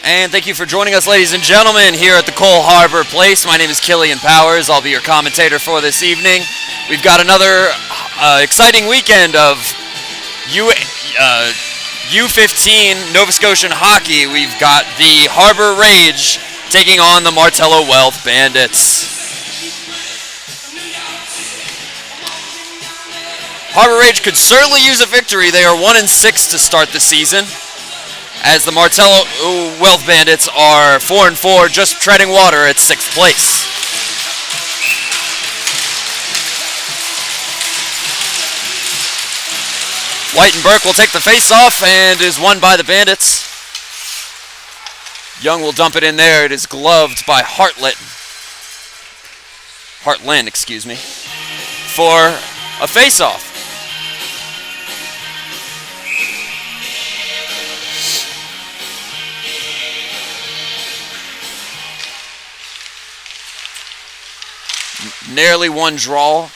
And thank you for joining us, ladies and gentlemen, here at the Cole Harbour Place. My name is Killian Powers. I'll be your commentator for this evening. We've got another exciting weekend of U15 Nova Scotian hockey. We've got the Harbour Rage taking on the Martello Wealth Bandits. Harbour Rage could certainly use a victory. They are 1-6 to start the season, as the Martello Wealth Bandits are 4-4, just treading water at 6th place. White and Burke will take the face-off and is won by the Bandits. Young will dump it in there. It is gloved by Heartland, for a face-off. Nearly one draw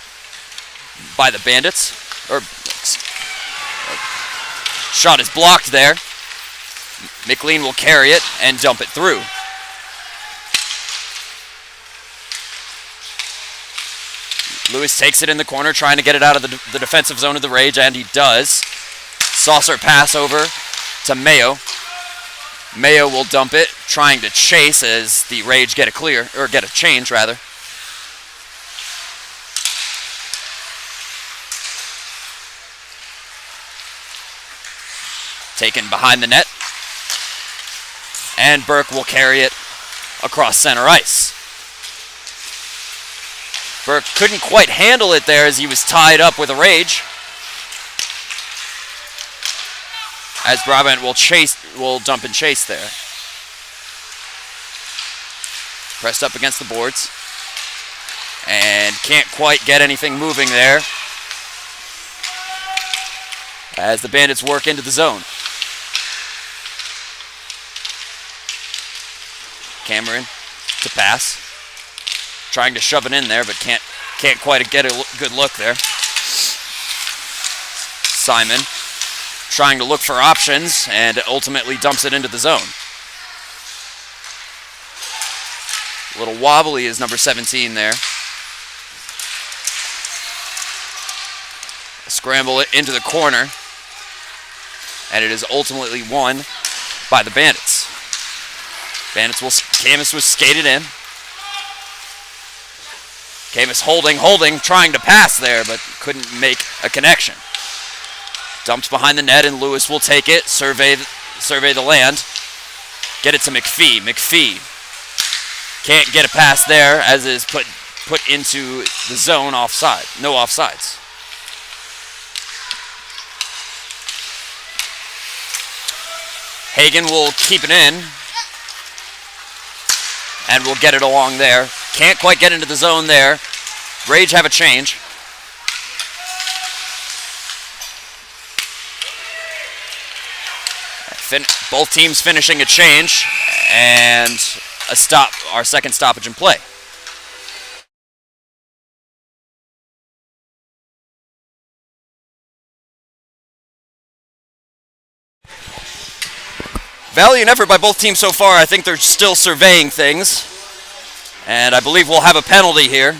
by the Bandits. Shot is blocked there. McLean will carry it and dump it through. Lewis takes it in the corner, trying to get it out of the defensive zone of the Rage, and he does. Saucer pass over to Mayo. Mayo will dump it, trying to chase as the Rage get a change rather. Taken behind the net. And Burke will carry it across center ice. Burke couldn't quite handle it there as he was tied up with a Rage. As Brabant will dump and chase there. Pressed up against the boards. And can't quite get anything moving there, as the Bandits work into the zone. Cameron to pass, trying to shove it in there, but can't quite get a good look there. Simon trying to look for options and ultimately dumps it into the zone. A little wobbly is number 17 there. Scramble it into the corner, and it is ultimately won by the Bandits. Camus was skated in. Camus holding, trying to pass there, but couldn't make a connection. Dumps behind the net, and Lewis will take it, survey the land, get it to McPhee. McPhee can't get a pass there, as is put into the zone offside. No offsides. Hagen will keep it in, and we'll get it along there. Can't quite get into the zone there. Rage have a change. Both teams finishing a change, and a stop, our second stoppage in play. Valiant effort by both teams so far. I think they're still surveying things, and I believe we'll have a penalty here.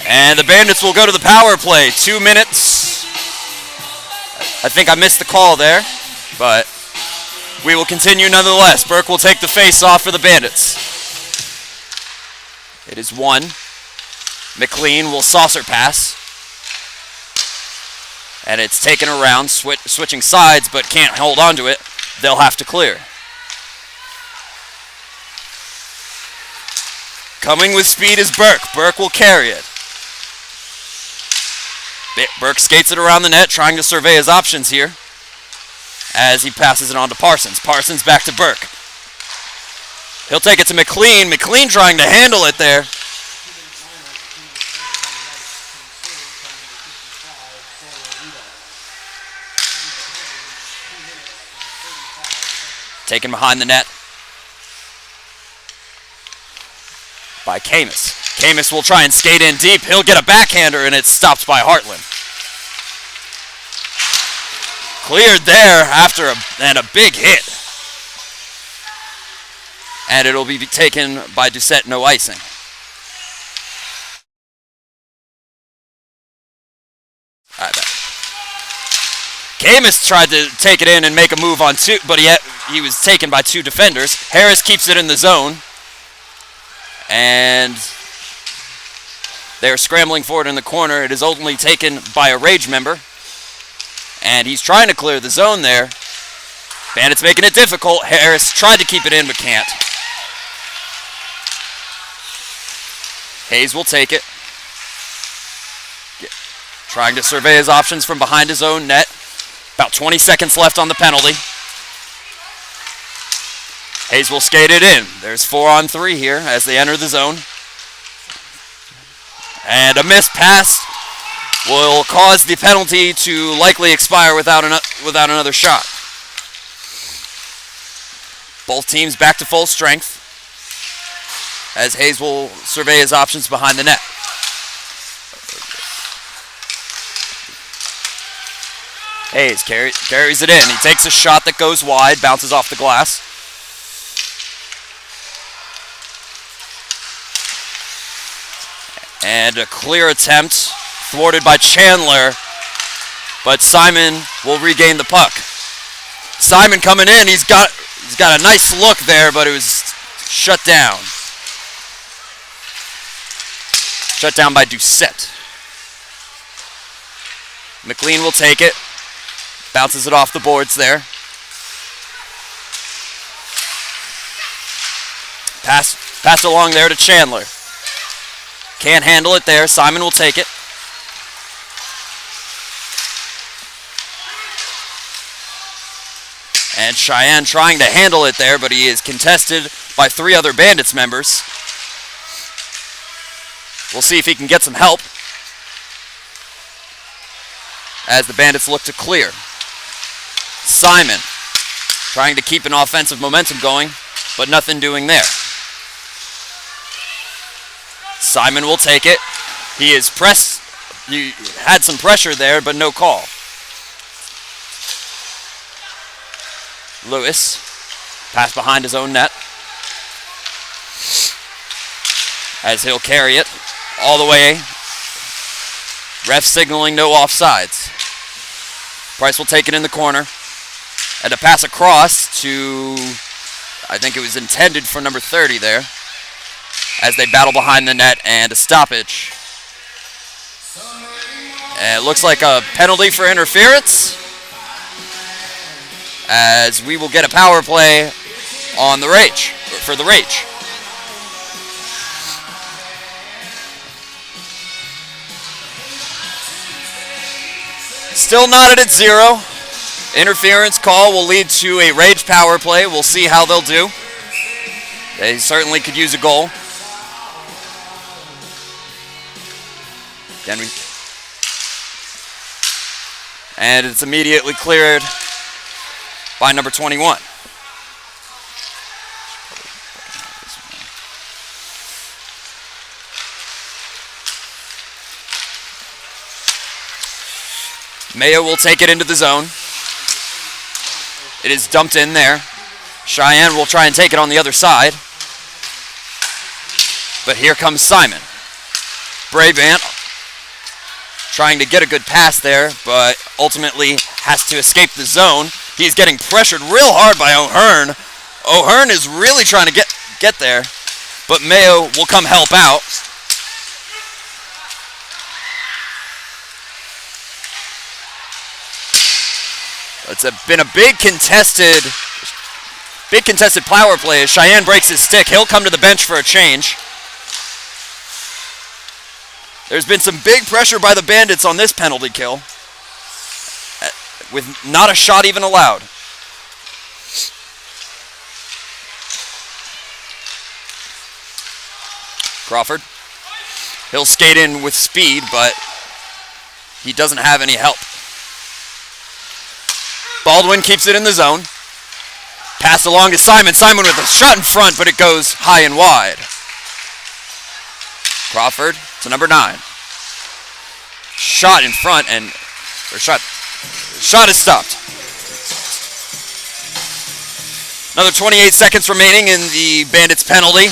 And the Bandits will go to the power play. 2 minutes. I think I missed the call there, but we will continue nonetheless. Burke will take the face off for the Bandits. It is one. McLean will saucer pass. And it's taken around, switching sides, but can't hold on to it. They'll have to clear. Coming with speed is Burke. Burke will carry it. Burke skates it around the net, trying to survey his options here, as he passes it on to Parsons. Parsons back to Burke. He'll take it to McLean. McLean trying to handle it there. Taken behind the net by Camus. Camus will try and skate in deep. He'll get a backhander, and it's stopped by Heartland. Cleared there after a big hit. And it'll be taken by Doucette, no icing. All right, back. Camus tried to take it in and make a move on two, but he was taken by two defenders. Harris keeps it in the zone. And they're scrambling for it in the corner. It is ultimately taken by a Rage member. And he's trying to clear the zone there. Bandits making it difficult. Harris tried to keep it in, but can't. Hayes will take it. Trying to survey his options from behind his own net. About 20 seconds left on the penalty. Hayes will skate it in. There's 4-on-3 here as they enter the zone. And a missed pass will cause the penalty to likely expire without another shot. Both teams back to full strength as Hayes will survey his options behind the net. Hayes carries it in. He takes a shot that goes wide, bounces off the glass. And a clear attempt, thwarted by Chandler, but Simon will regain the puck. Simon coming in, he's got a nice look there, but it was shut down. Shut down by Doucette. McLean will take it. Bounces it off the boards there. Pass along there to Chandler. Can't handle it there. Simon will take it. And Cheyenne trying to handle it there, but he is contested by three other Bandits members. We'll see if he can get some help as the Bandits look to clear. Simon trying to keep an offensive momentum going, but nothing doing there. Simon will take it. He is pressed. He had some pressure there, but no call. Lewis, pass behind his own net, as he'll carry it all the way. Ref signaling no offsides. Price will take it in the corner. And a pass across to, I think it was intended for number 30 there, as they battle behind the net, and a stoppage. And it looks like a penalty for interference, as we will get a power play on the Rage, for the Rage. Still knotted at 0. Interference call will lead to a Rage power play. We'll see how they'll do. They certainly could use a goal. And it's immediately cleared by number 21. Mayo will take it into the zone. It is dumped in there. Cheyenne will try and take it on the other side. But here comes Simon. Brabant trying to get a good pass there, but ultimately has to escape the zone. He's getting pressured real hard by O'Hearn. O'Hearn is really trying to get there, but Mayo will come help out. It's been a big contested power play as Cheyenne breaks his stick. He'll come to the bench for a change. There's been some big pressure by the Bandits on this penalty kill, with not a shot even allowed. Crawford. He'll skate in with speed, but he doesn't have any help. Baldwin keeps it in the zone. Pass along to Simon. Simon with a shot in front, but it goes high and wide. Crawford to number 9. Shot in front, or shot Shot is stopped. Another 28 seconds remaining in the Bandits penalty.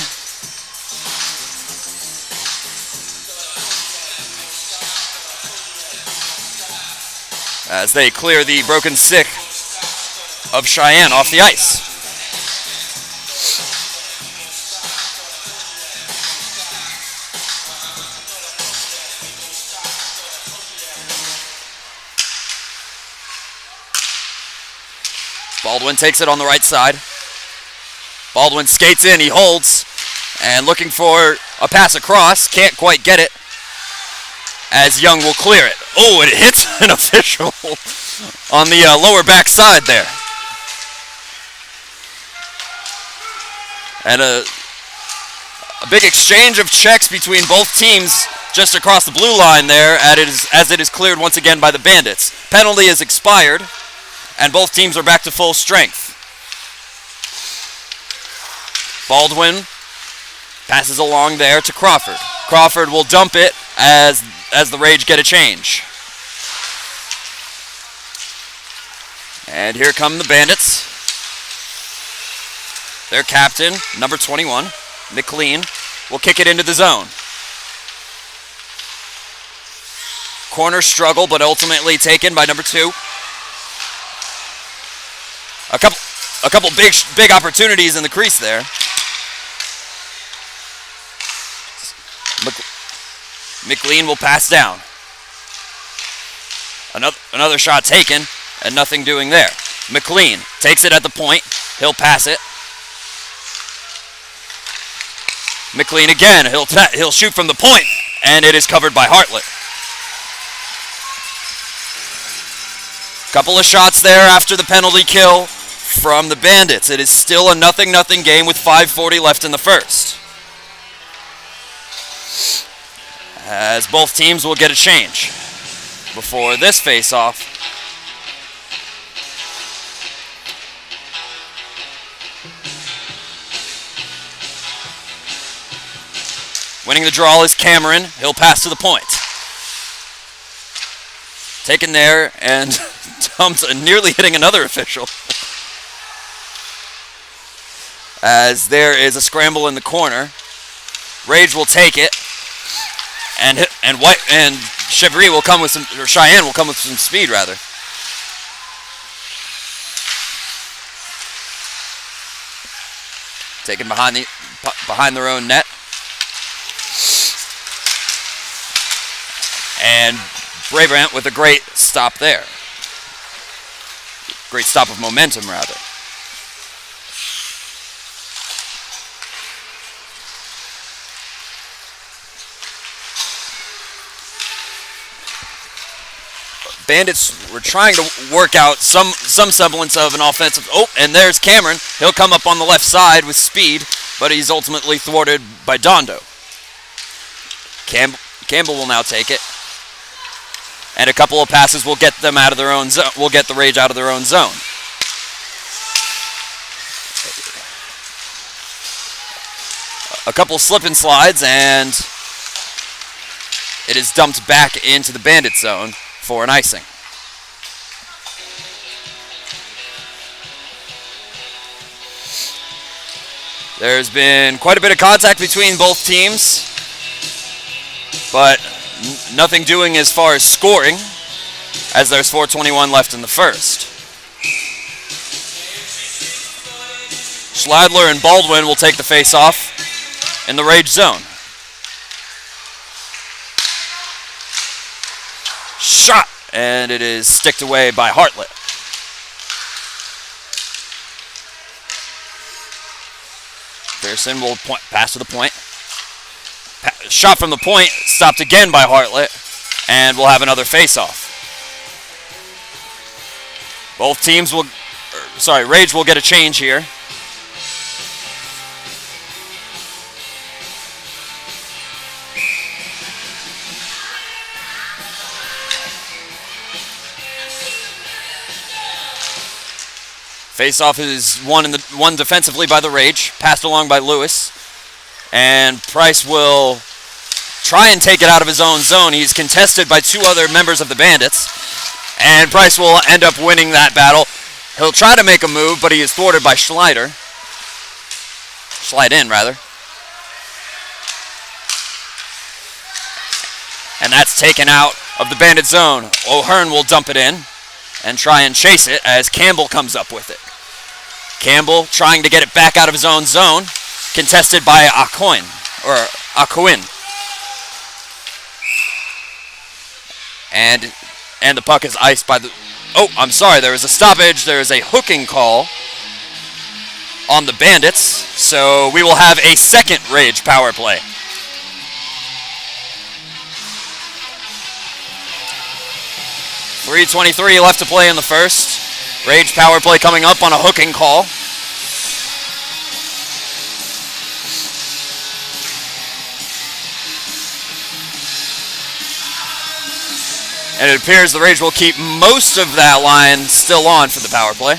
As they clear the broken stick of Cheyenne off the ice. Baldwin takes it on the right side. Baldwin skates in, he holds, and looking for a pass across, can't quite get it, as Young will clear it. Oh, it hits an official on the lower back side there. And a big exchange of checks between both teams just across the blue line there as it is cleared once again by the Bandits. Penalty is expired, and both teams are back to full strength. Baldwin passes along there to Crawford. Crawford will dump it as the Rage get a change. And here come the Bandits. Their captain, number 21, McLean, will kick it into the zone. Corner struggle, but ultimately taken by number 2. A couple big opportunities in the crease there. McLean will pass down. Another shot taken, and nothing doing there. McLean takes it at the point. He'll pass it. McLean again. He'll shoot from the point, and it is covered by Hartlett. Couple of shots there after the penalty kill from the Bandits. It is still a 0-0 game with 5:40 left in the first. As both teams will get a change before this face-off. Winning the draw is Cameron. He'll pass to the point. Taken there and dumped, nearly hitting another official. As there is a scramble in the corner. Rage will take it. And Chevry will come with some, or Cheyenne will come with some speed rather. Taken behind their own net. And Brabrant with a great stop there. Great stop of momentum rather. Bandits were trying to work out some semblance of an offensive. Oh, and there's Cameron. He'll come up on the left side with speed, but he's ultimately thwarted by Dondo. Campbell will now take it. And a couple of passes will get them out of their own zone. Will get the Rage out of their own zone. A couple slip and slides, and it is dumped back into the Bandit zone for an icing. There's been quite a bit of contact between both teams, but nothing doing as far as scoring, as there's 4:21 left in the first. Schladler and Baldwin will take the face-off in the Rage zone. Shot, and it is sticked away by Hartlett. Pearson will pass to the point. Shot from the point, stopped again by Hartlett, and we'll have another face-off. Both teams will, Rage will get a change here. Face-off is won defensively by the Rage, passed along by Lewis, and Price will try and take it out of his own zone. He's contested by two other members of the Bandits. And Price will end up winning that battle. He'll try to make a move, but he is thwarted by Schleider. Slide in, rather. And that's taken out of the Bandit zone. O'Hearn will dump it in and try and chase it as Campbell comes up with it. Campbell trying to get it back out of his own zone, contested by Acoin. And the puck is iced by the... Oh, I'm sorry, there is a stoppage. There is a hooking call on the Bandits, so we will have a second Rage power play. .3:23 left to play in the first. Rage power play coming up on a hooking call. And it appears the Rage will keep most of that line still on for the power play.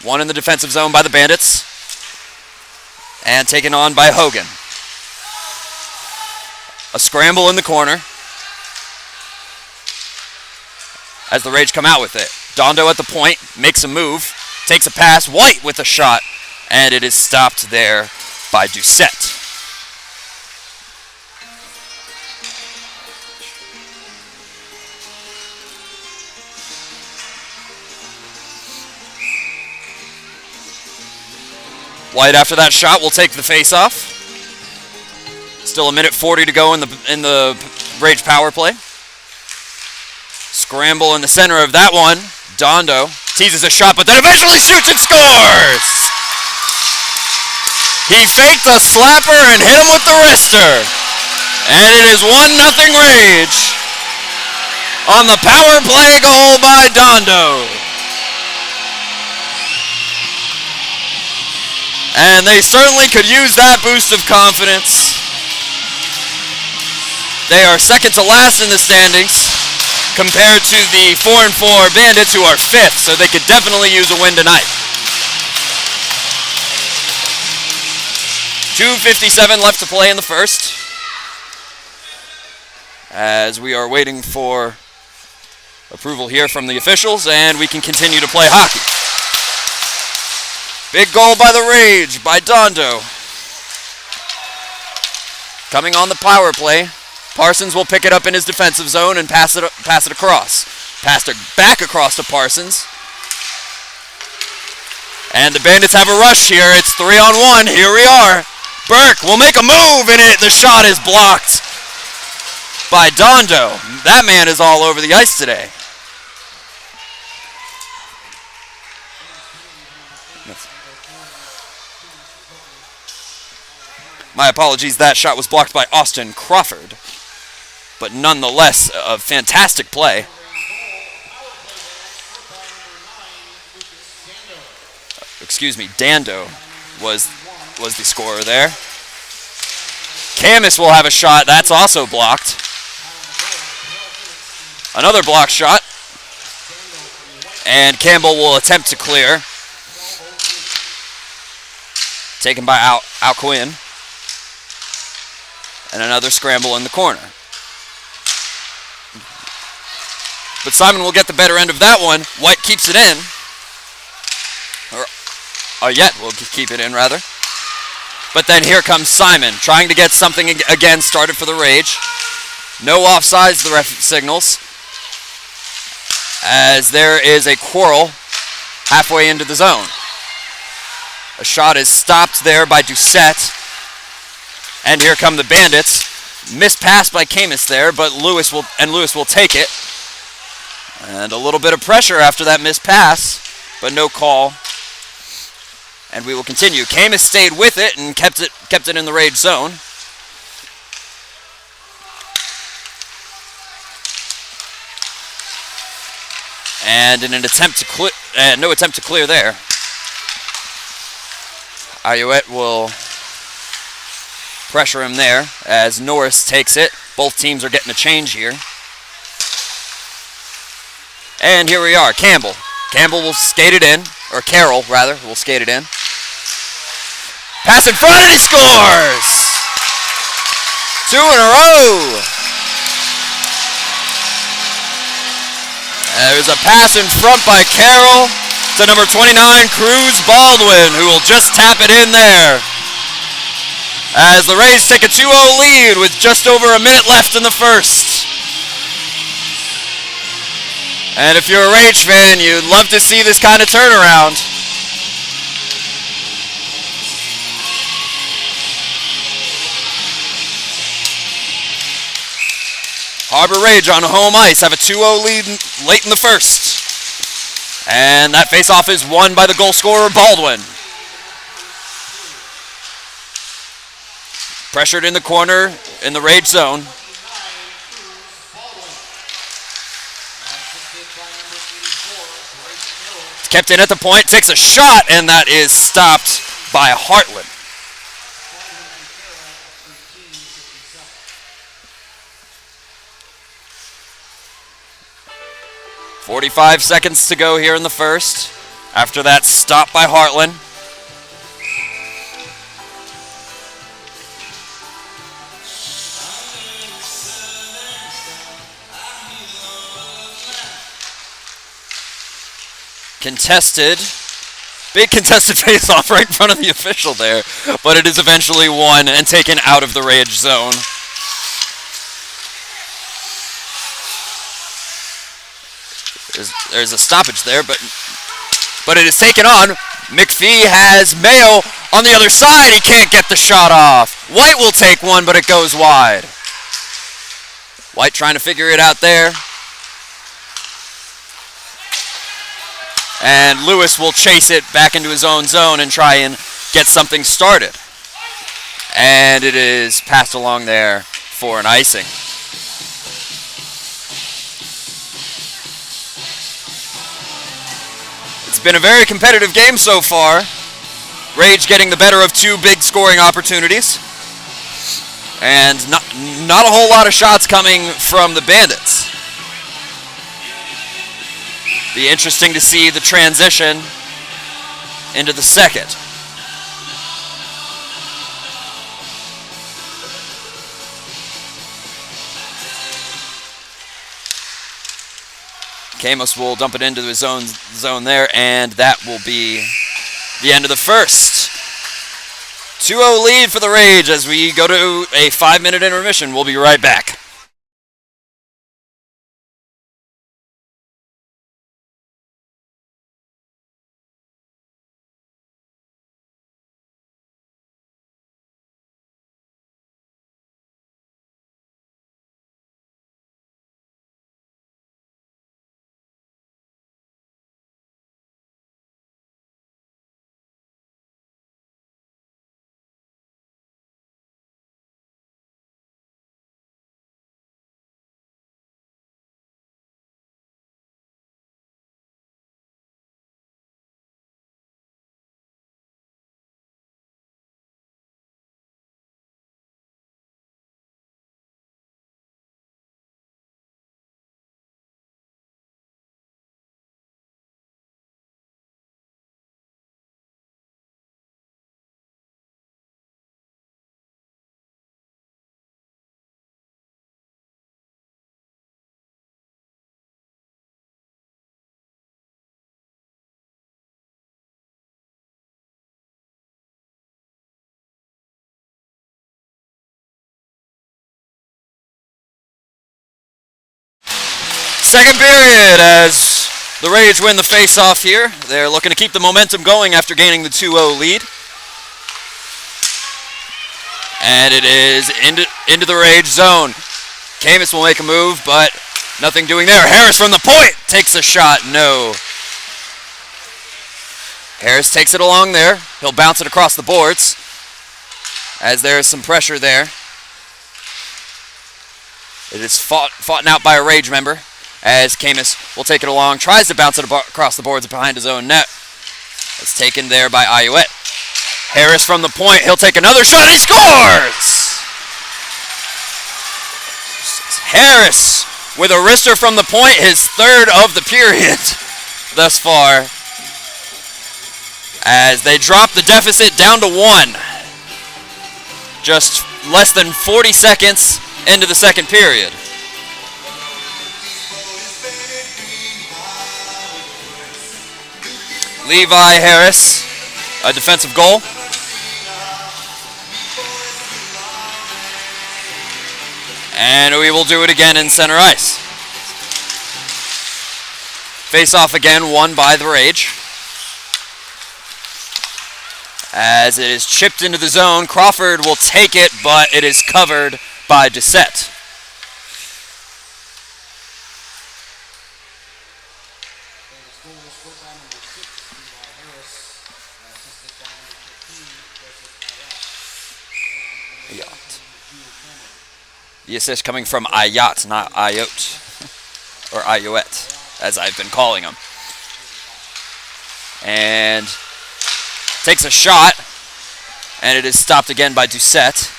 One in the defensive zone by the Bandits. And taken on by Hogan. A scramble in the corner. As the Rage come out with it. Dondo at the point, makes a move, takes a pass, White with a shot, and it is stopped there by Doucette. White after that shot will take the face-off. Still a minute 40 to go in the Rage power play. Scramble in the center of that one. Dondo teases a shot, but then eventually shoots and scores! He faked a slapper and hit him with the wrister. And it is 1-0 Rage on the power play goal by Dondo. And they certainly could use that boost of confidence. They are second to last in the standings compared to the 4-4 Bandits, who are fifth, so they could definitely use a win tonight. 2:57 left to play in the first, as we are waiting for approval here from the officials, and we can continue to play hockey. Big goal by the Rage, by Dondo. Coming on the power play, Parsons will pick it up in his defensive zone and pass it across. Passed it back across to Parsons. And the Bandits have a rush here. It's 3-on-1. Here we are. Burke will make a move, and the shot is blocked by Dondo. That man is all over the ice today. My apologies, that shot was blocked by Austin Crawford. But nonetheless, a fantastic play. Excuse me, Dando was the scorer there. Camus will have a shot. That's also blocked. Another block shot. And Campbell will attempt to clear. Taken by Alcuin. And another scramble in the corner. But Simon will get the better end of that one. White keeps it in. Or yet will keep it in, rather. But then here comes Simon, trying to get something again started for the Rage. No offsides, the ref signals. As there is a quarrel halfway into the zone. A shot is stopped there by Doucette. And here come the Bandits. Missed pass by Camus there, but Lewis will take it. And a little bit of pressure after that missed pass, but no call. And we will continue. Camus stayed with it and kept it in the Rage zone. And in an attempt to clear, no attempt to clear there. Ayoette will pressure him there as Norris takes it. Both teams are getting a change here. And here we are, Campbell. Campbell will skate it in, or Carroll, rather, will skate it in. Pass in front, and he scores! 2 in a row. There's a pass in front by Carroll to number 29, Cruz Baldwin, who will just tap it in there. As the Rays take a 2-0 lead with just over a minute left in the first. And if you're a Rage fan, you'd love to see this kind of turnaround. Harbour Rage on home ice have a 2-0 lead late in the first. And that faceoff is won by the goal scorer, Baldwin. Pressured in the corner in the Rage zone. Kept in at the point, takes a shot, and that is stopped by Hartland. .45 seconds to go here in the first. After that stop by Hartland. Contested. Big contested face-off right in front of the official there. But it is eventually won and taken out of the Rage zone. There's a stoppage there, but it is taken on. McPhee has Mayo on the other side. He can't get the shot off. White will take one, but it goes wide. White trying to figure it out there. And Lewis will chase it back into his own zone and try and get something started. And it is passed along there for an icing. It's been a very competitive game so far. Rage getting the better of two big scoring opportunities. And not a whole lot of shots coming from the Bandits. Be interesting to see the transition into the second. Camus will dump it into his own zone there, and that will be the end of the first. 2-0 lead for the Rage as we go to a 5-minute intermission. We'll be right back. Second period as the Rage win the face-off here. They're looking to keep the momentum going after gaining the 2-0 lead. And it is into the Rage zone. Camus will make a move, but nothing doing there. Harris from the point takes a shot. No. Harris takes it along there. He'll bounce it across the boards as there is some pressure there. It is fought out by a Rage member. As Camus will take it along, tries to bounce it across the boards behind his own net. It's taken there by Ayuet. Harris from the point, he'll take another shot, and he scores! Harris with a wrister from the point, his third of the period thus far. As they drop the deficit down to 1. Just less than 40 seconds into the second period. Levi Harris, a defensive goal. And we will do it again in center ice. Face off again, won by the Rage. As it is chipped into the zone, Crawford will take it, but it is covered by Doucette. The assist coming from Ayat, not Ayot, or Ayoet, as I've been calling him. And takes a shot, and it is stopped again by Doucette.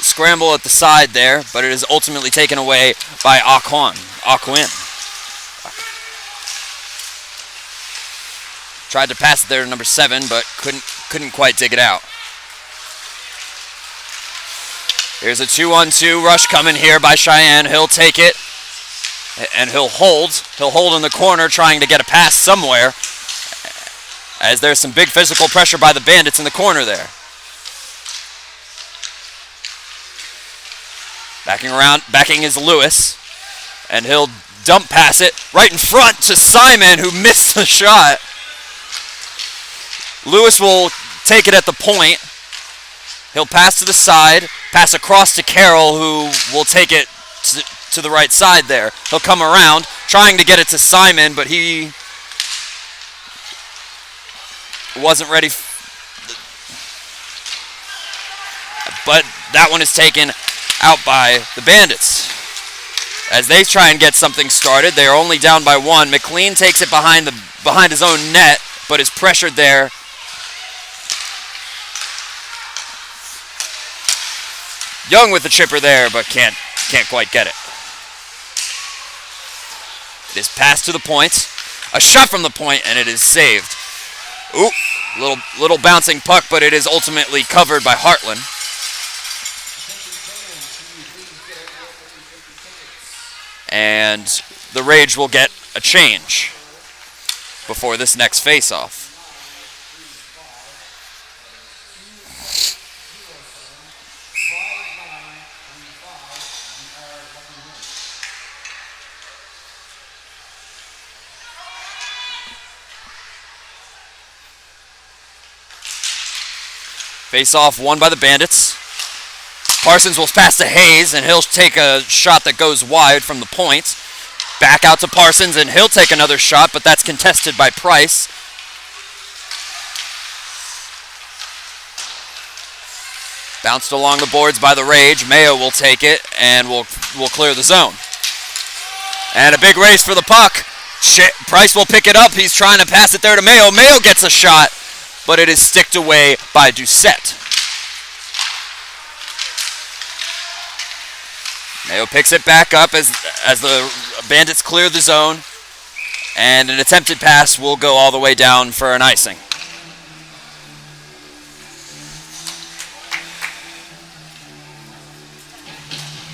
Scramble at the side there, but it is ultimately taken away by Aquin. Tried to pass it there to number 7, but couldn't quite dig it out. Here's a 2-on-2 rush coming here by Cheyenne. He'll take it, and he'll hold. He'll hold in the corner, trying to get a pass somewhere, as there's some big physical pressure by the Bandits in the corner there. Backing is Lewis, and he'll dump pass it right in front to Simon, who missed the shot. Lewis will take it at the point. He'll pass to the side, pass across to Carroll, who will take it to the right side there. He'll come around, trying to get it to Simon, but he wasn't ready. But that one is taken out by the Bandits. As they try and get something started, they are only down by 1. McLean takes it behind his own net, but is pressured there. Young with the chipper there, but can't quite get it. It is passed to the point. A shot from the point, and it is saved. Ooh, little bouncing puck, but it is ultimately covered by Hartland. And the Rage will get a change before this next face-off. Face-off won by the Bandits. Parsons will pass to Hayes, and he'll take a shot that goes wide from the point. Back out to Parsons, and he'll take another shot, but that's contested by Price. Bounced along the boards by the Rage. Mayo will take it, and will clear the zone. And a big race for the puck. Price will pick it up. He's trying to pass it there to Mayo. Mayo gets a shot, but it is sticked away by Doucette. Mayo picks it back up as the Bandits clear the zone, and an attempted pass will go all the way down for an icing.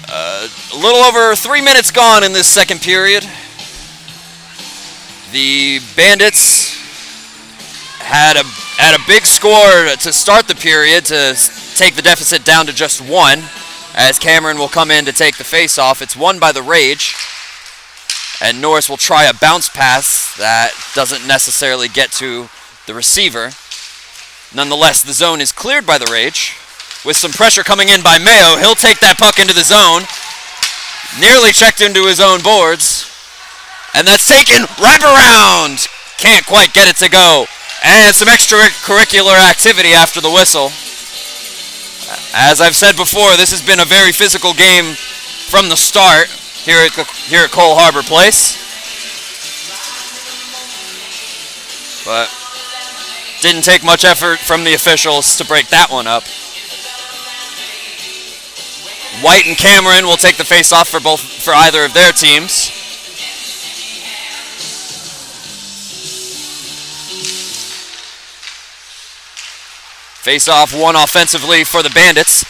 A little over 3 minutes gone in this second period. The Bandits had a big score to start the period to take the deficit down to just 1, as Cameron will come in to take the face-off. It's won by the Rage, and Norris will try a bounce pass that doesn't necessarily get to the receiver. Nonetheless, the zone is cleared by the Rage, with some pressure coming in by Mayo. He'll take that puck into the zone, nearly checked into his own boards, and that's taken wraparound. Can't quite get it to go. And some extracurricular activity after the whistle. As I've said before, this has been a very physical game from the start here at Cole Harbour Place. But didn't take much effort from the officials to break that one up. White and Cameron will take the face-off for either of their teams. Face off one offensively for the Bandits.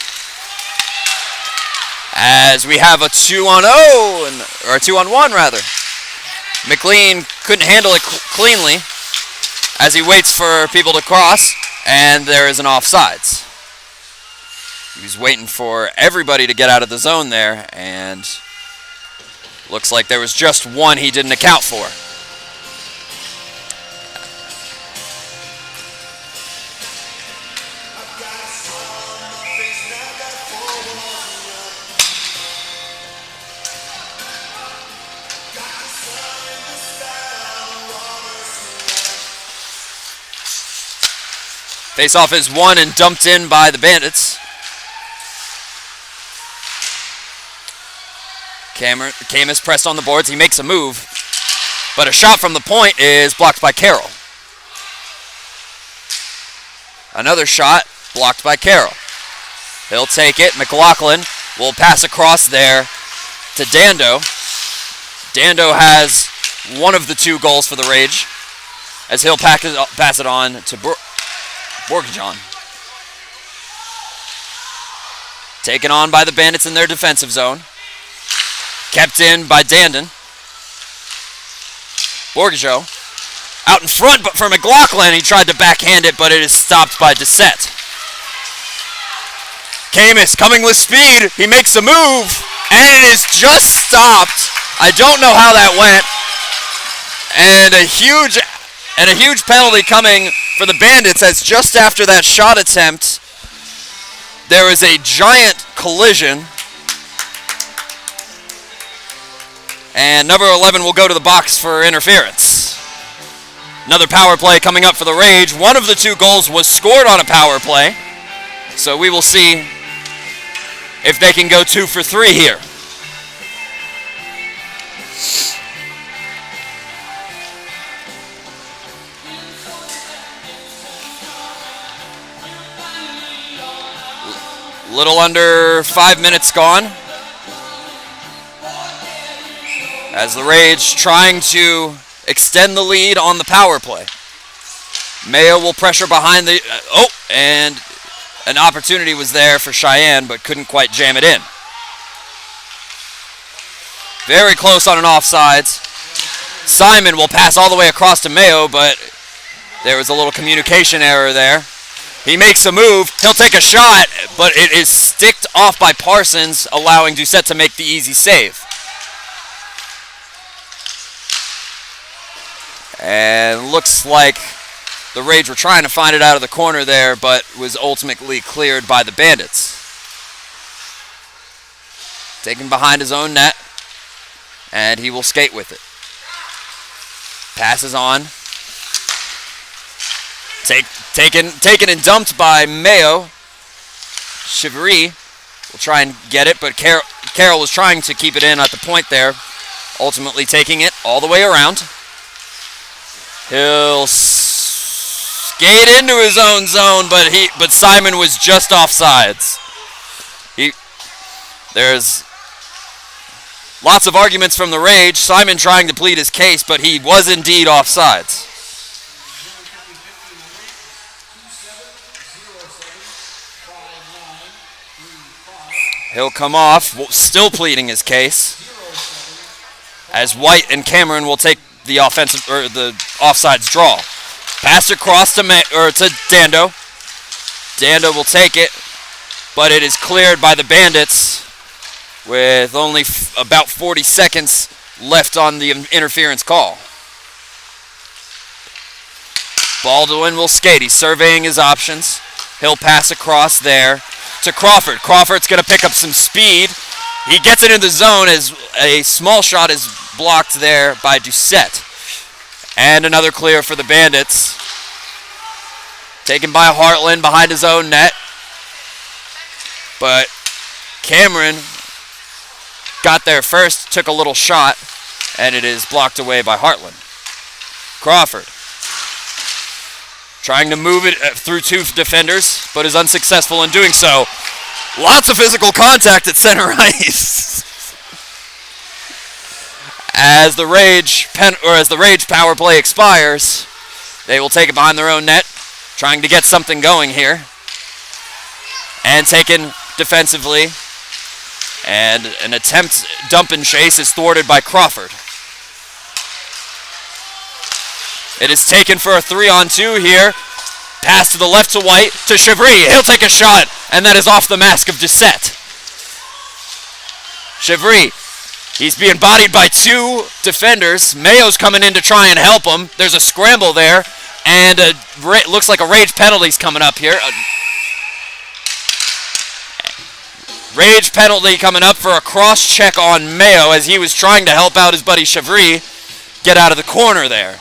As we have a 2-on-0, or a 2-on-1 rather. McLean couldn't handle it cleanly as he waits for people to cross, and there is an offsides. He was waiting for everybody to get out of the zone there, and looks like there was just one he didn't account for. Face-off is won and dumped in by the Bandits. Camus pressed on the boards. He makes a move, but a shot from the point is blocked by Carroll. Another shot blocked by Carroll. He'll take it. McLaughlin will pass across there to Dando. Dando has one of the two goals for the Rage, as he'll pass it on to Borgajon. Taken on by the Bandits in their defensive zone. Kept in by Dandon. Borgajon out in front, but for McLaughlin, he tried to backhand it, but it is stopped by Doucette. Camus coming with speed. He makes a move, and it is just stopped. I don't know how that went. And a huge penalty coming for the Bandits, as just after that shot attempt, there was a giant collision. And number 11 will go to the box for interference. Another power play coming up for the Rage. One of the two goals was scored on a power play, so we will see if they can go 2 for 3 here. Little under 5 minutes gone, as the Rage trying to extend the lead on the power play. Mayo will pressure behind the... and an opportunity was there for Cheyenne, but couldn't quite jam it in. Very close on an offsides. Simon will pass all the way across to Mayo, but there was a little communication error there. He makes a move. He'll take a shot, but it is sticked off by Parsons, allowing Doucette to make the easy save. And looks like the Rage were trying to find it out of the corner there, but was ultimately cleared by the Bandits. Taken behind his own net, and he will skate with it. Passes on. Taken and dumped by Mayo. Chivry will try and get it, but Carroll was trying to keep it in at the point there, ultimately taking it all the way around. He'll skate into his own zone, but Simon was just offsides. There's lots of arguments from the Rage. Simon trying to plead his case, but he was indeed offsides. He'll come off, still pleading his case, as White and Cameron will take the offensive or the offsides draw. Pass across to Dando. Dando will take it, but it is cleared by the Bandits with only about 40 seconds left on the interference call. Baldwin will skate. He's surveying his options. He'll pass across there to Crawford. Crawford's going to pick up some speed. He gets it in the zone as a small shot is blocked there by Doucette. And another clear for the Bandits. Taken by Hartland behind his own net. But Cameron got there first, took a little shot, and it is blocked away by Hartland. Crawford trying to move it through two defenders, but is unsuccessful in doing so. Lots of physical contact at center ice. As the Rage power play expires, they will take it behind their own net, trying to get something going here. and taken defensively. And an attempt dump and chase is thwarted by Crawford. It is taken for a 3-on-2 here. Pass to the left to White, to Chevry. He'll take a shot, and that is off the mask of Doucette. Chevry, he's being bodied by 2 defenders. Mayo's coming in to try and help him. There's a scramble there, and looks like a rage penalty's coming up here. Rage penalty coming up for a cross check on Mayo as he was trying to help out his buddy Chevry get out of the corner there.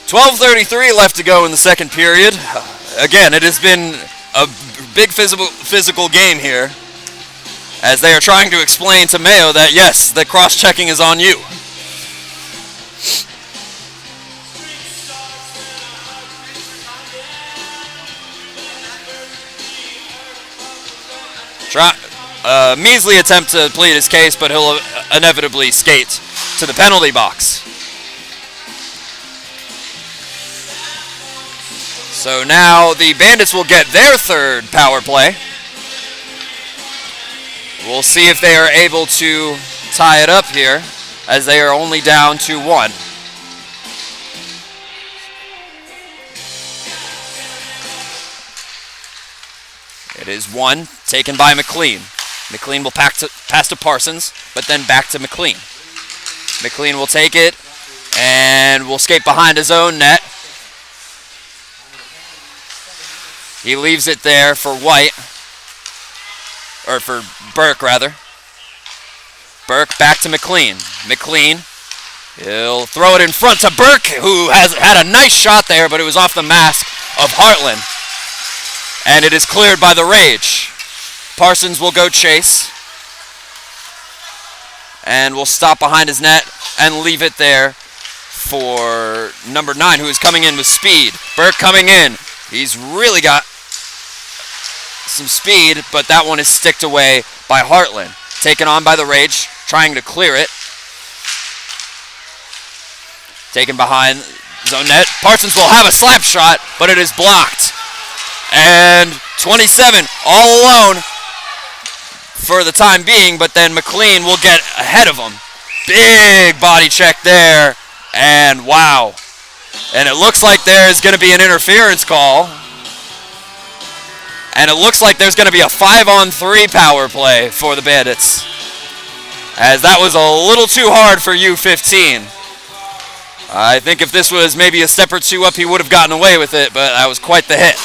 12:33 left to go in the second period. Again, it has been a big physical game here as they are trying to explain to Mayo that, yes, the cross-checking is on you. Measly attempt to plead his case, but he'll inevitably skate to the penalty box. So now the Bandits will get their third power play. We'll see if they are able to tie it up here, as they are only down 2-1. It is 1, taken by McLean. McLean will pass to Parsons, but then back to McLean. McLean will take it and will skate behind his own net. He leaves it there for White, or for Burke rather. Burke back to McLean. McLean, he'll throw it in front to Burke, who has had a nice shot there, but it was off the mask of Hartland. And it is cleared by the Rage. Parsons will go chase. And will stop behind his net and leave it there for number 9, who is coming in with speed. Burke coming in. He's really got some speed, but that one is sticked away by Hartland. Taken on by the Rage, trying to clear it. Taken behind his own net. Parsons will have a slap shot, but it is blocked. And 27 all alone for the time being, but then McLean will get ahead of him. Big body check there, and wow. And it looks like there's going to be an interference call. And it looks like there's going to be a 5-on-3 power play for the Bandits, as that was a little too hard for U15. I think if this was maybe a step or two up, he would have gotten away with it, but that was quite the hit.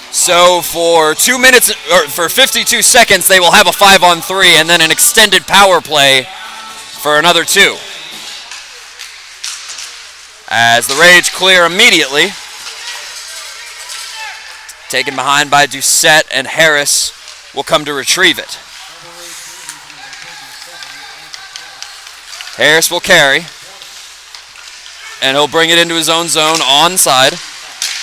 So for 2 minutes, or for 52 seconds, they will have a 5-on-3 and then an extended power play for another 2. As the Rage clear immediately. Taken behind by Doucette, and Harris will come to retrieve it. Harris will carry, and he'll bring it into his own zone onside.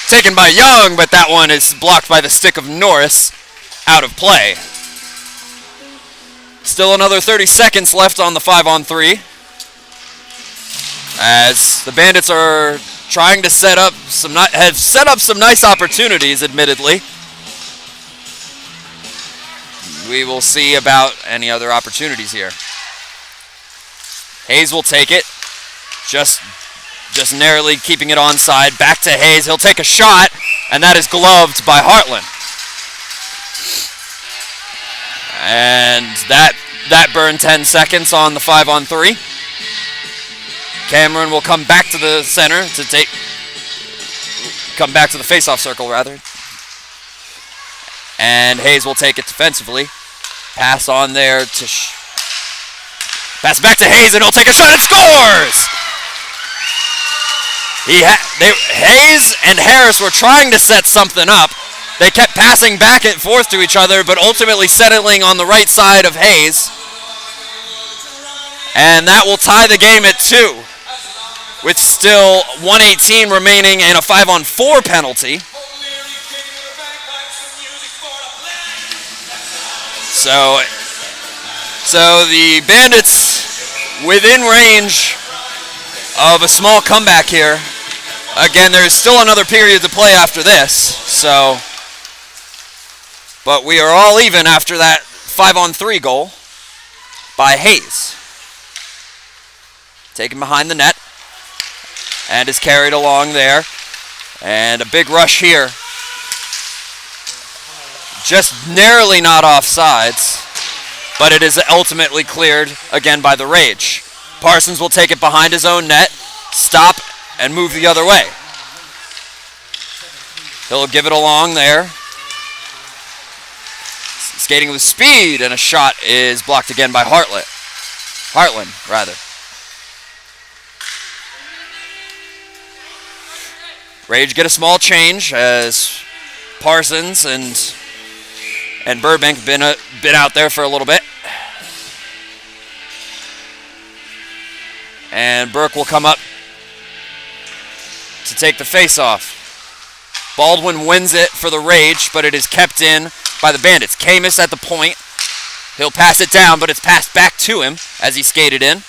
Taken by Young, but that one is blocked by the stick of Norris, out of play. Still another 30 seconds left on the 5-on-3, as the Bandits are trying to have set up some nice opportunities, admittedly. We will see about any other opportunities here. Hayes will take it, just narrowly keeping it onside. Back to Hayes. He'll take a shot, and that is gloved by Hartland. And that burned 10 seconds on the 5-on-3. Cameron will come back to the center to come back to the face-off circle, rather. And Hayes will take it defensively. Pass on there to pass back to Hayes, and he'll take a shot and scores! Hayes and Harris were trying to set something up. They kept passing back and forth to each other, but ultimately settling on the right side of Hayes. And that will tie the game at 2, with still 1:18 remaining and a 5-on-4 penalty. So So the Bandits within range of a small comeback here. Again, there's still another period to play after this, so, but we are all even after that 5-on-3 goal by Hayes. Taken behind the net and is carried along there. And a big rush here. Just narrowly not offsides, but it is ultimately cleared again by the Rage. Parsons will take it behind his own net, stop, and move the other way. He'll give it along there. Skating with speed, and a shot is blocked again by Heartland, rather. Rage get a small change as Parsons and Burbank been out there for a little bit. And Burke will come up to take the face-off. Baldwin wins it for the Rage, but it is kept in by the Bandits. Camus at the point. He'll pass it down, but it's passed back to him as he skated in.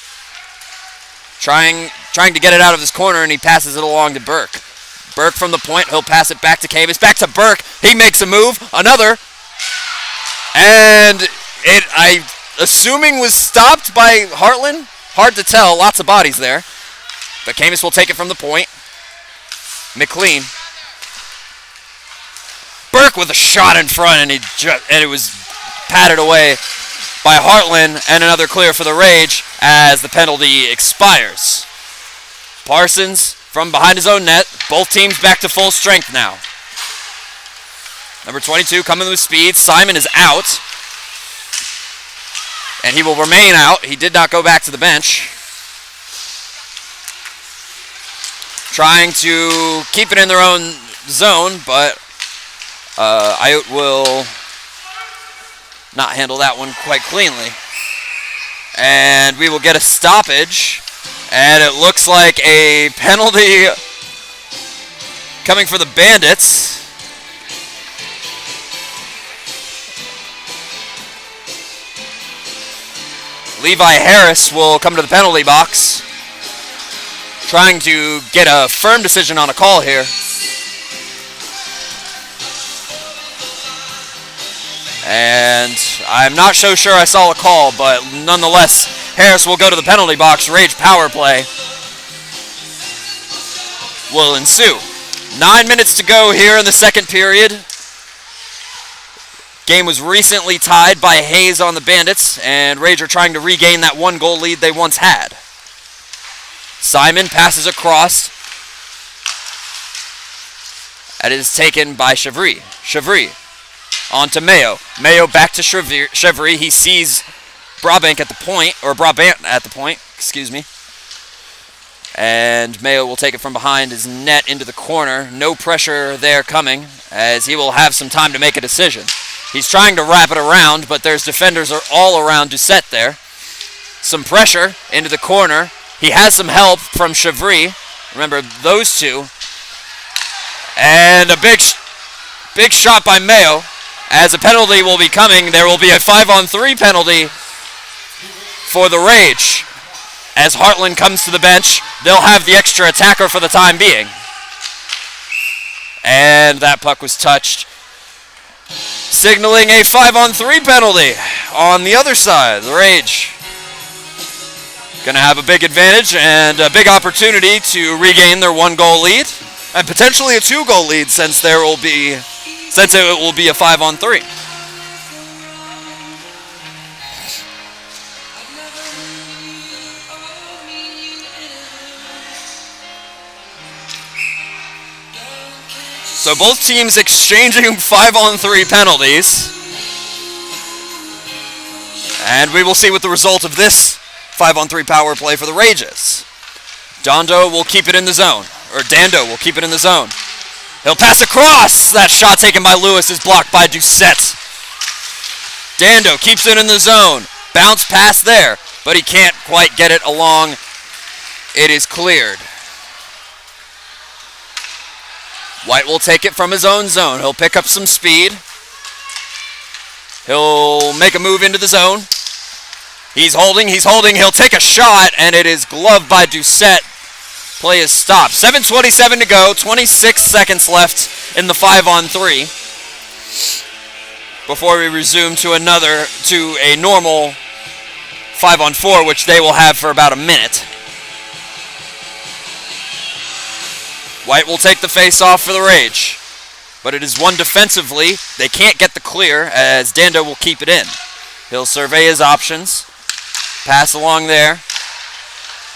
Trying to get it out of his corner, and he passes it along to Burke. Burke from the point. He'll pass it back to Camus. Back to Burke. He makes a move. Another. And it, assuming, was stopped by Heartland. Hard to tell. Lots of bodies there. But Camus will take it from the point. McLean. Burke with a shot in front, and it was patted away by Heartland, and another clear for the Rage as the penalty expires. Parsons from behind his own net. Both teams back to full strength now. Number 22 coming with speed. Simon is out, and he will remain out. He did not go back to the bench. Trying to keep it in their own zone, but Ayot will not handle that one quite cleanly. And we will get a stoppage, and it looks like a penalty coming for the Bandits. Levi Harris will come to the penalty box, trying to get a firm decision on a call here. And I'm not so sure I saw a call, but nonetheless, Harris will go to the penalty box. Rage power play will ensue. 9 minutes to go here in the second period. Game was recently tied by Hayes on the Bandits, and Rage are trying to regain that 1-goal lead they once had. Simon passes across. And it is taken by Chevry. On to Mayo. Mayo back to Chevry. He sees Brabant at the point, excuse me. And Mayo will take it from behind his net into the corner. No pressure there coming, as he will have some time to make a decision. He's trying to wrap it around, but there's defenders are all around Doucette there. Some pressure into the corner. He has some help from Chevry. Remember those two. And a big shot by Mayo. As a penalty will be coming, there will be a 5-on-3 penalty for the Rage. As Heartland comes to the bench, they'll have the extra attacker for the time being. And that puck was touched, signaling a 5-on-3 penalty on the other side. The Rage going to have a big advantage and a big opportunity to regain their 1-goal lead, and potentially a 2-goal lead since it will be a 5-on-3. So both teams exchanging 5-on-3 penalties. And we will see what the result of this 5-on-3 power play for the Rage is. Dando will keep it in the zone. He'll pass across. That shot taken by Lewis is blocked by Doucette. Dando keeps it in the zone. Bounce pass there, but he can't quite get it along. It is cleared. White will take it from his own zone. He'll pick up some speed. He'll make a move into the zone. He's holding, he'll take a shot, and it is gloved by Doucette. Play is stopped. 7:27 to go, 26 seconds left in the 5-on-3 before we resume to a normal 5-on-4, which they will have for about a minute. White will take the face-off for the Rage, but it is won defensively. They can't get the clear as Dando will keep it in. He'll survey his options. Pass along there.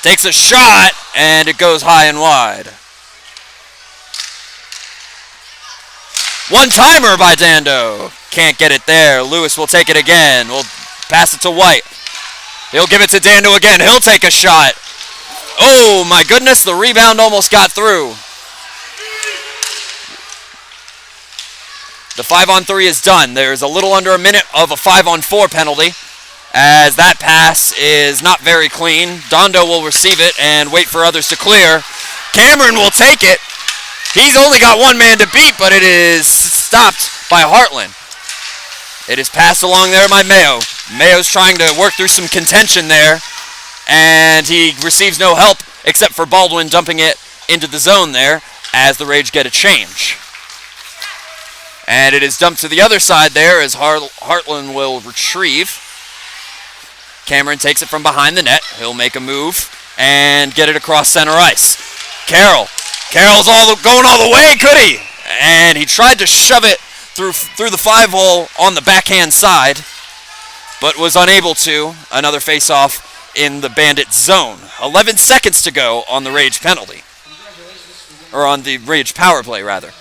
Takes a shot, and it goes high and wide. One-timer by Dando. Can't get it there. Lewis will take it again. We'll pass it to White. He'll give it to Dando again. He'll take a shot. Oh, my goodness. The rebound almost got through. The 5-on-3 is done. There's a little under a minute of a 5-on-4 penalty, as that pass is not very clean. Dando will receive it and wait for others to clear. Cameron will take it. He's only got one man to beat, but it is stopped by Hartland. It is passed along there by Mayo. Mayo's trying to work through some contention there, and he receives no help except for Baldwin dumping it into the zone there as the Rage get a change. And it is dumped to the other side there as Hartland will retrieve. Cameron takes it from behind the net. He'll make a move and get it across center ice. Carroll's going all the way, could he? And he tried to shove it through the 5-hole on the backhand side, but was unable to. Another face-off in the Bandit zone. 11 seconds to go on the Rage penalty. Or on the Rage power play, rather.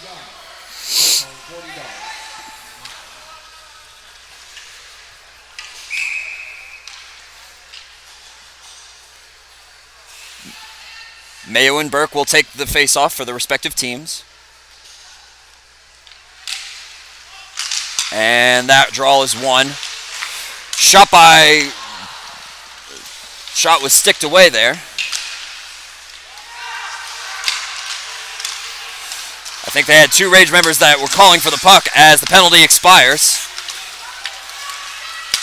Mayo and Burke will take the face-off for the respective teams. And that draw is won. Shot was sticked away there. I think they had two Rage members that were calling for the puck as the penalty expires.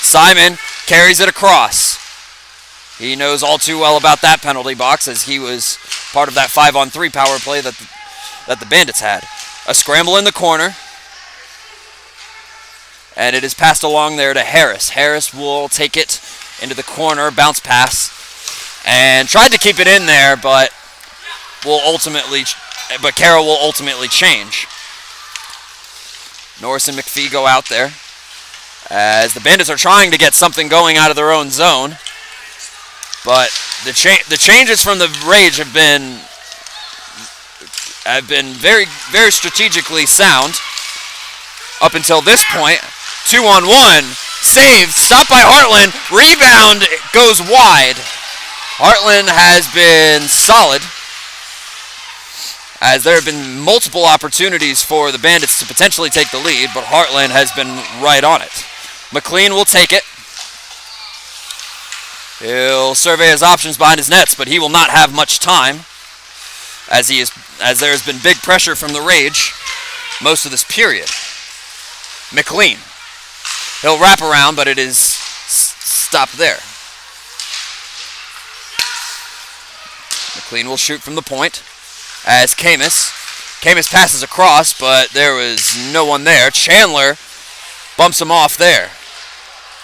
Simon carries it across. He knows all too well about that penalty box as he was part of that 5-on-3 power play that the Bandits had. A scramble in the corner. And it is passed along there to Harris. Harris will take it into the corner, bounce pass, and tried to keep it in there, but Carroll will ultimately change. Norris and McPhee go out there as the Bandits are trying to get something going out of their own zone. But the changes from the Rage have been very, very strategically sound up until this point. 2-on-1, saved, stopped by Hartland, rebound goes wide. Hartland has been solid, as there have been multiple opportunities for the Bandits to potentially take the lead, but Hartland has been right on it. McLean will take it. He'll survey his options behind his nets, but he will not have much time, as there has been big pressure from the Rage most of this period. McLean. He'll wrap around, but it is stopped there. McLean will shoot from the point as Camus passes across, but there was no one there. Chandler bumps him off there.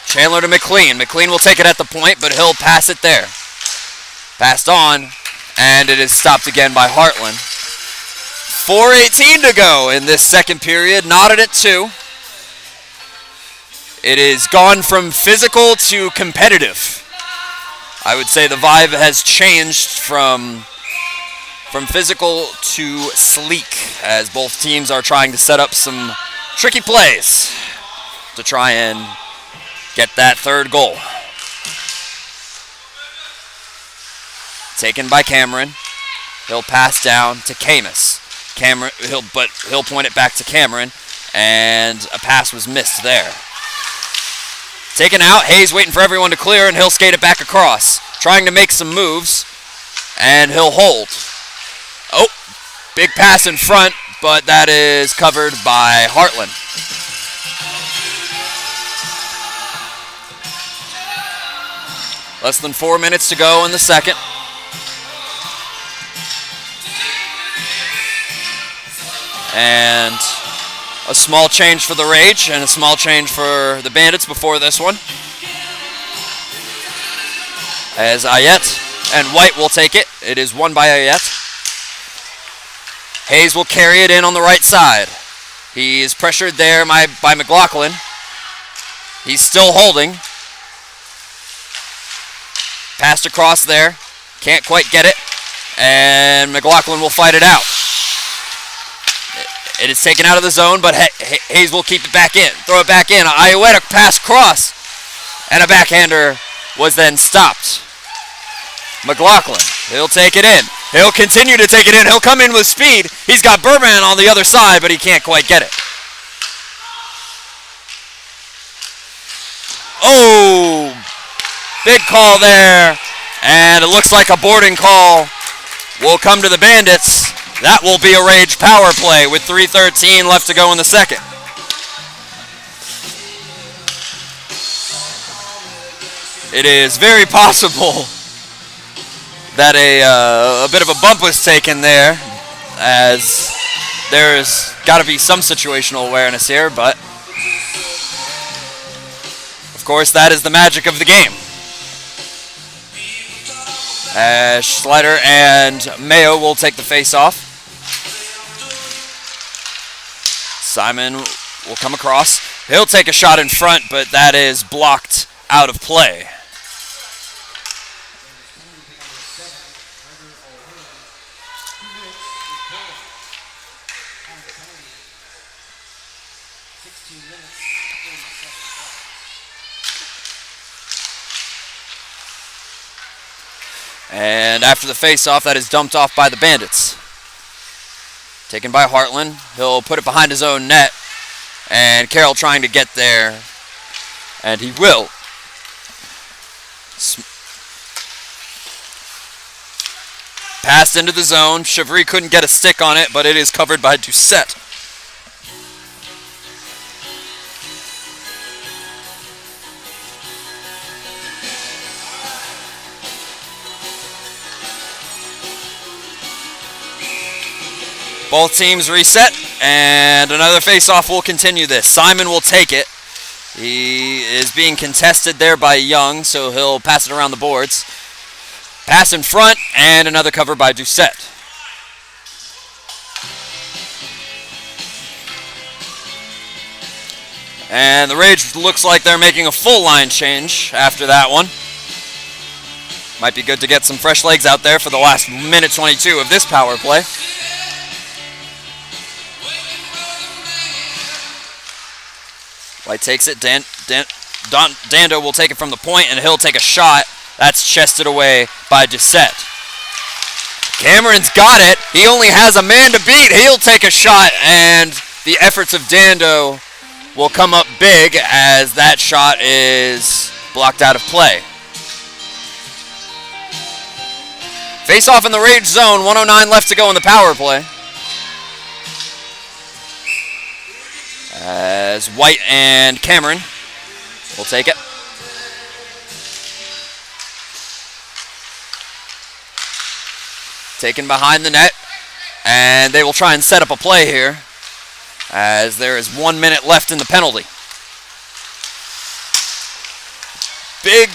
Chandler to McLean. McLean will take it at the point, but he'll pass it there. Passed on, and it is stopped again by Hartland. 4:18 to go in this second period, knotted at 2. It is gone from physical to competitive. I would say the vibe has changed from physical to sleek, as both teams are trying to set up some tricky plays to try and get that third goal. Taken by Cameron. He'll pass down to Camus. He'll point it back to Cameron, and a pass was missed there. Taken out. Hayes waiting for everyone to clear, and he'll skate it back across. Trying to make some moves, and he'll hold. Oh, big pass in front, but that is covered by Hartland. Less than 4 minutes to go in the second. And a small change for the Rage and a small change for the Bandits before this one. As Ayet and White will take it. It is won by Ayet. Hayes will carry it in on the right side. He is pressured there by McLaughlin. He's still holding. Passed across there. Can't quite get it. And McLaughlin will fight it out. It is taken out of the zone, but Hayes will keep it back in. Throw it back in. Ayueta pass cross. And a backhander was then stopped. McLaughlin, he'll take it in. He'll continue to take it in. He'll come in with speed. He's got Berman on the other side, but he can't quite get it. Oh, big call there. And it looks like a boarding call will come to the Bandits. That will be a Rage power play with 3:13 left to go in the second. It is very possible that a bit of a bump was taken there, as there's got to be some situational awareness here, but of course that is the magic of the game. As Schleider and Mayo will take the face-off. Simon will come across. He'll take a shot in front, but that is blocked out of play. And after the face-off, that is dumped off by the Bandits. Taken by Hartland. He'll put it behind his own net. And Carroll trying to get there. And he will. Passed into the zone. Chevry couldn't get a stick on it, but it is covered by Doucette. Both teams reset, and another face-off will continue this. Simon will take it. He is being contested there by Young, so he'll pass it around the boards. Pass in front, and another cover by Doucette. And the Rage looks like they're making a full line change after that one. Might be good to get some fresh legs out there for the last minute 22 of this power play. White takes it. Dando will take it from the point, and he'll take a shot. That's chested away by Doucette. Cameron's got it. He only has a man to beat. He'll take a shot, and the efforts of Dando will come up big as that shot is blocked out of play. Face off in the Rage zone. 109 left to go in the power play. As White and Cameron will take it. Taken behind the net. And they will try and set up a play here, as there is 1 minute left in the penalty. Big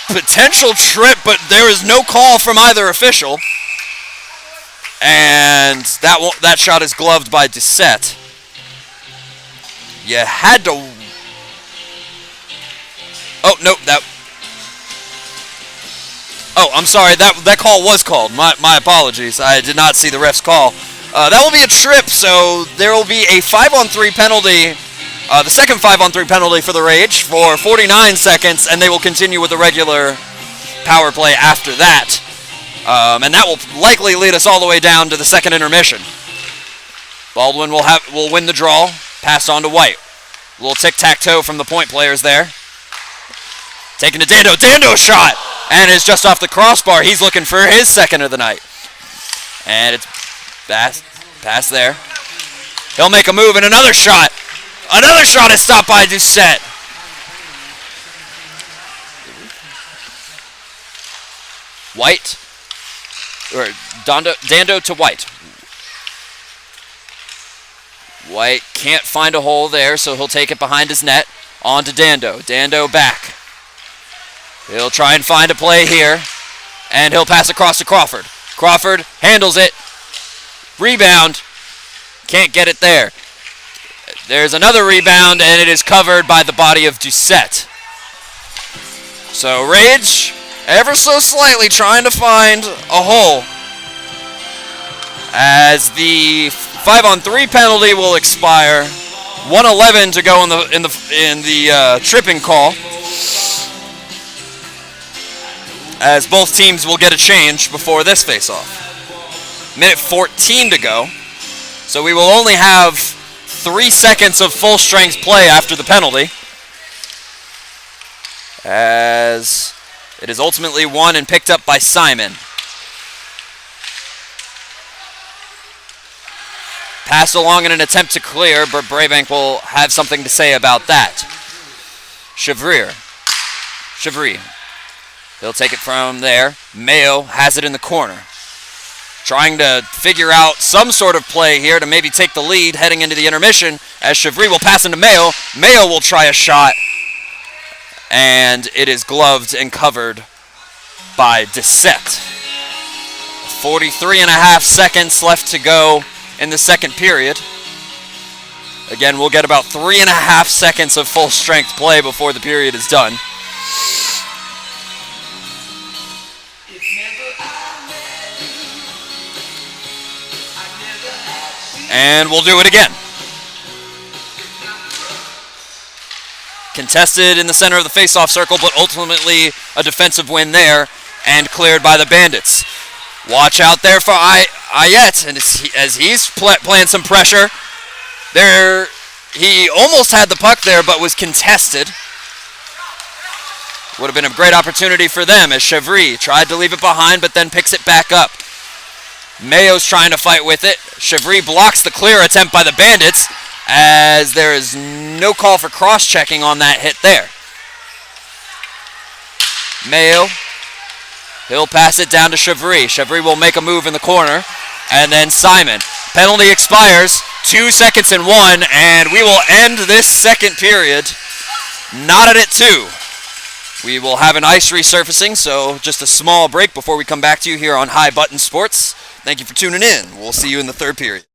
potential trip, but there is no call from either official. And that shot is gloved by Doucette. You had to... Oh, no, Oh, I'm sorry, that call was called. My apologies. I did not see the ref's call. That will be a trip, so there will be a 5-on-3 penalty, the second 5-on-3 penalty for the Rage for 49 seconds, and they will continue with the regular power play after that. And that will likely lead us all the way down to the second intermission. Baldwin will win the draw, pass on to White. A little tic-tac-toe from the point players there. Taking to Dando. Dando shot! And is just off the crossbar. He's looking for his second of the night. And it's pass there. He'll make a move, and another shot. Another shot is stopped by Doucette. White, or Dando to White. White can't find a hole there, so he'll take it behind his net. On to Dando. Dando back. He'll try and find a play here, and he'll pass across to Crawford. Crawford handles it. Rebound. Can't get it there. There's another rebound, and it is covered by the body of Doucette. So Rage, ever so slightly trying to find a hole, as the 5-on-3 penalty will expire. 1:11 to go in the tripping call, as both teams will get a change before this face-off. Minute 14 to go, so we will only have 3 seconds of full-strength play after the penalty, as it is ultimately won and picked up by Simon. Passed along in an attempt to clear, but Brabank will have something to say about that. Chevrier. He'll take it from there. Mayo has it in the corner. Trying to figure out some sort of play here to maybe take the lead heading into the intermission, as Chevrier will pass into Mayo. Mayo will try a shot, and it is gloved and covered by Doucette. 43.5 seconds left to go in the second period. Again, we'll get about 3.5 seconds of full strength play before the period is done. And we'll do it again. Contested in the center of the face-off circle, but ultimately a defensive win there, and cleared by the Bandits. Watch out there for Ayet, and as he's playing some pressure. There, he almost had the puck there, but was contested. Would have been a great opportunity for them, as Chevrier tried to leave it behind, but then picks it back up. Mayo's trying to fight with it. Chevrier blocks the clear attempt by the Bandits, as there is no call for cross-checking on that hit there. Mayo, he'll pass it down to Chevrier. Chevrier will make a move in the corner, and then Simon. Penalty expires, 2 seconds and 1, and we will end this second period knotted at 2. We will have an ice resurfacing, so just a small break before we come back to you here on High Button Sports. Thank you for tuning in. We'll see you in the third period.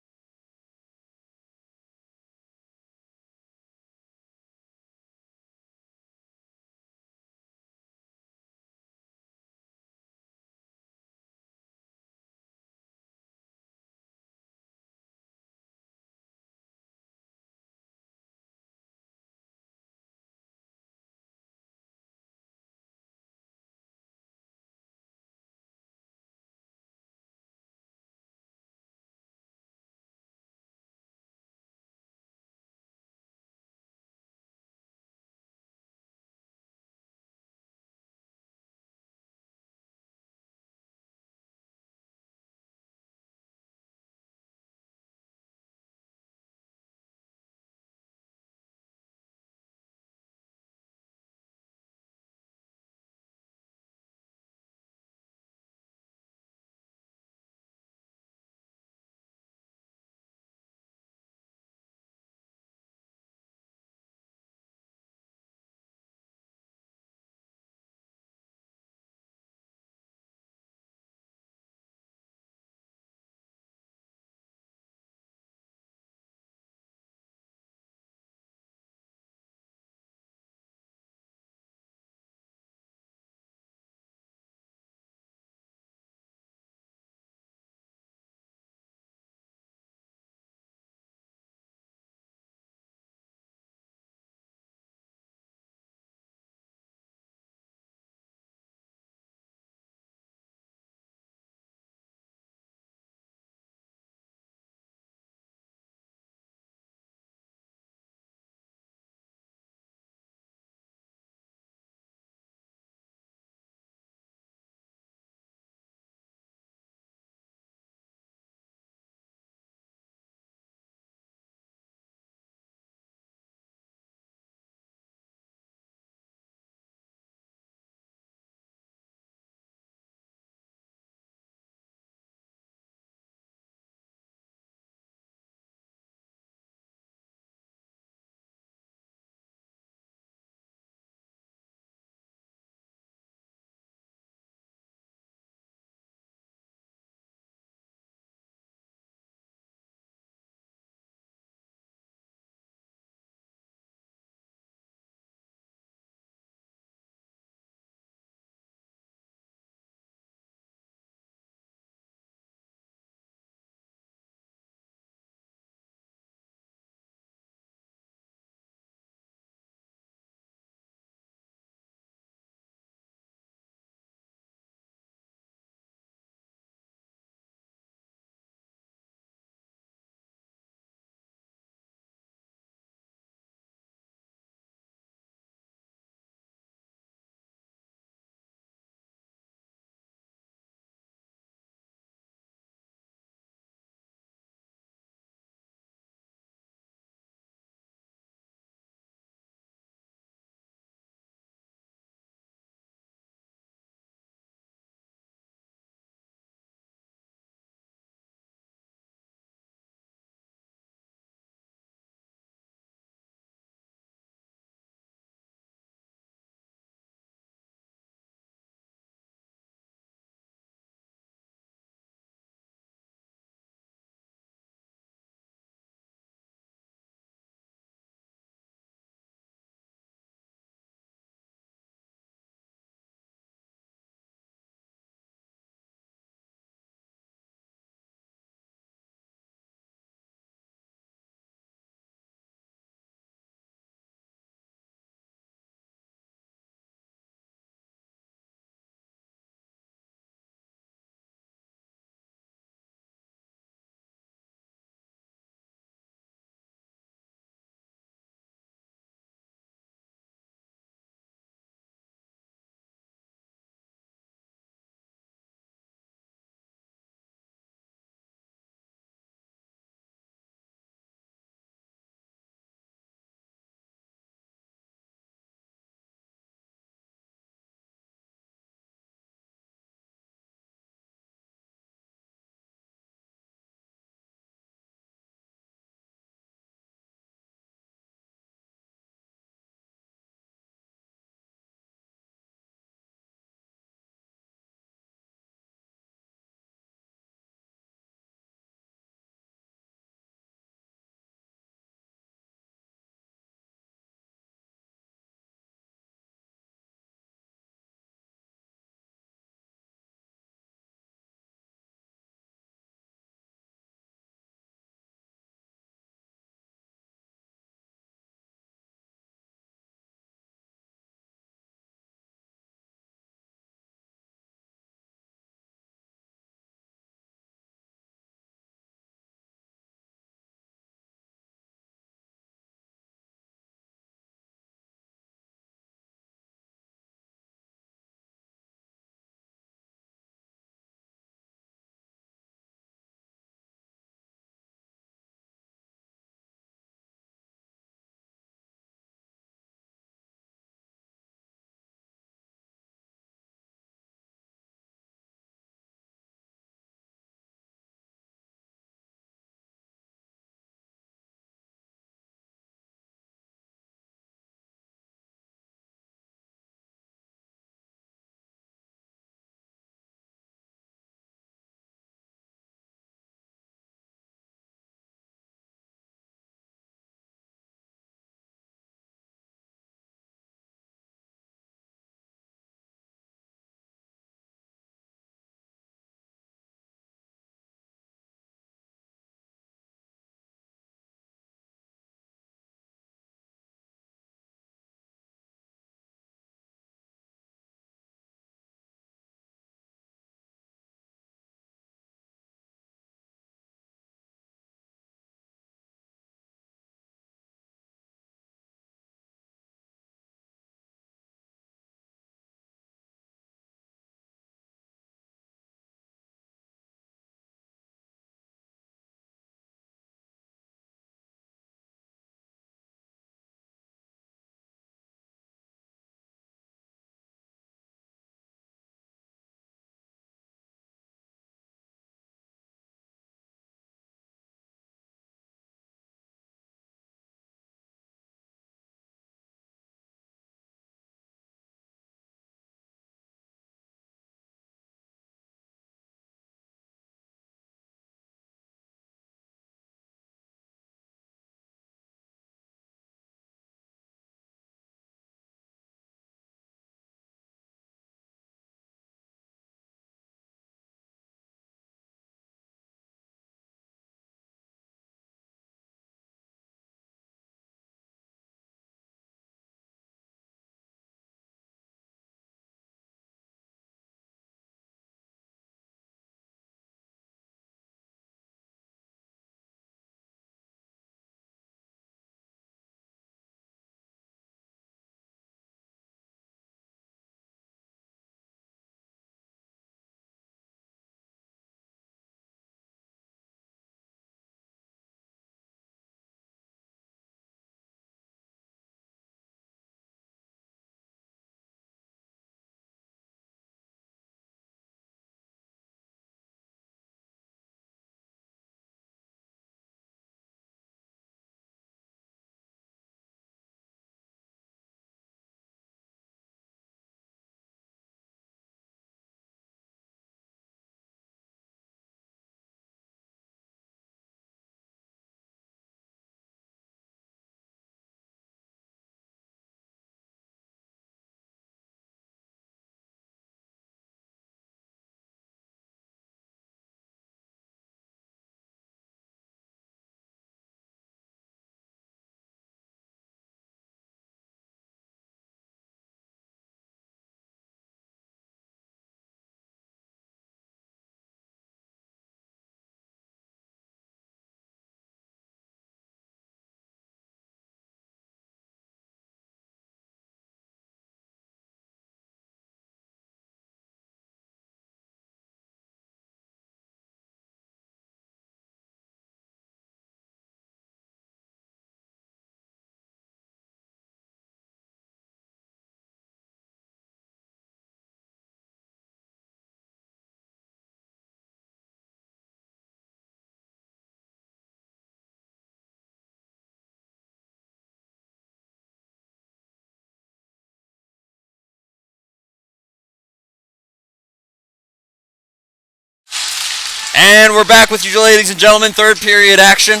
And we're back with you, ladies and gentlemen. Third period action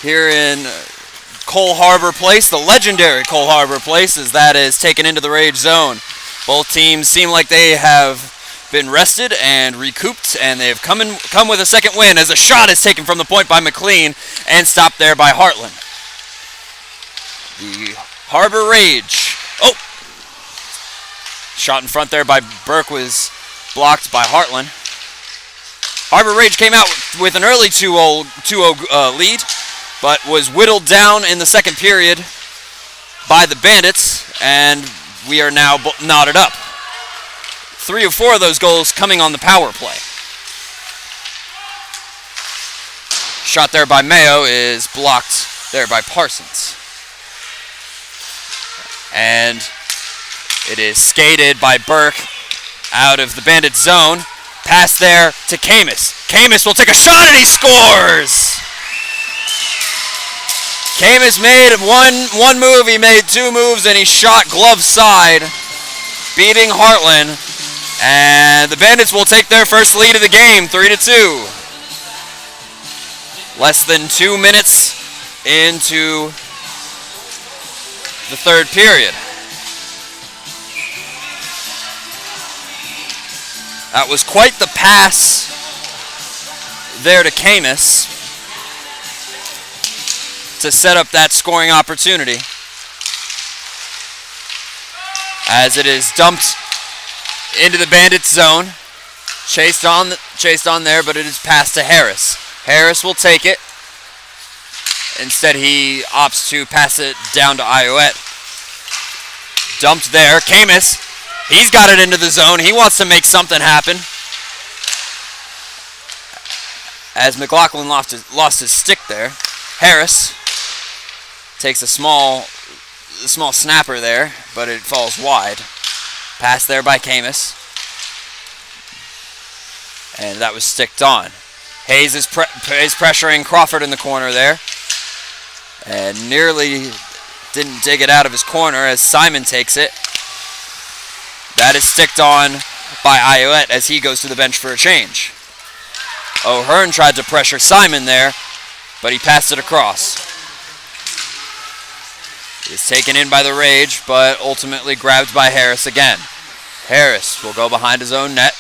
here in Cole Harbour Place, the legendary Cole Harbour Place, as that is taken into the rage zone. Both teams seem like they have been rested and recouped, and they have come with a second win as a shot is taken from the point by McLean and stopped there by Hartland. The Harbour Rage. Oh! Shot in front there by Burke was blocked by Hartland. Harbour Rage came out with an early 2-0 lead, but was whittled down in the second period by the Bandits, and we are now knotted up. 3 of 4 of those goals coming on the power play. Shot there by Mayo is blocked there by Parsons. And it is skated by Burke out of the Bandit zone. Pass there to Camus. Camus will take a shot and he scores! Camus made one move, he made 2 moves, and he shot glove side, beating Hartland. And the Bandits will take their first lead of the game, 3-2. Less than 2 minutes into the third period. That was quite the pass there to Camus to set up that scoring opportunity. As it is dumped into the Bandits zone. Chased on there, but it is passed to Harris. Harris will take it. Instead, he opts to pass it down to Ioette. Dumped there. Camus, he's got it into the zone. He wants to make something happen. As McLaughlin lost his stick there. Harris takes a small snapper there, but it falls wide. Pass there by Camus. And that was sticked on. Hayes is pressuring Crawford in the corner there. And nearly didn't dig it out of his corner as Simon takes it. That is sticked on by Ioette as he goes to the bench for a change. O'Hearn tried to pressure Simon there, but he passed it across. It's taken in by the Rage, but ultimately grabbed by Harris again. Harris will go behind his own net,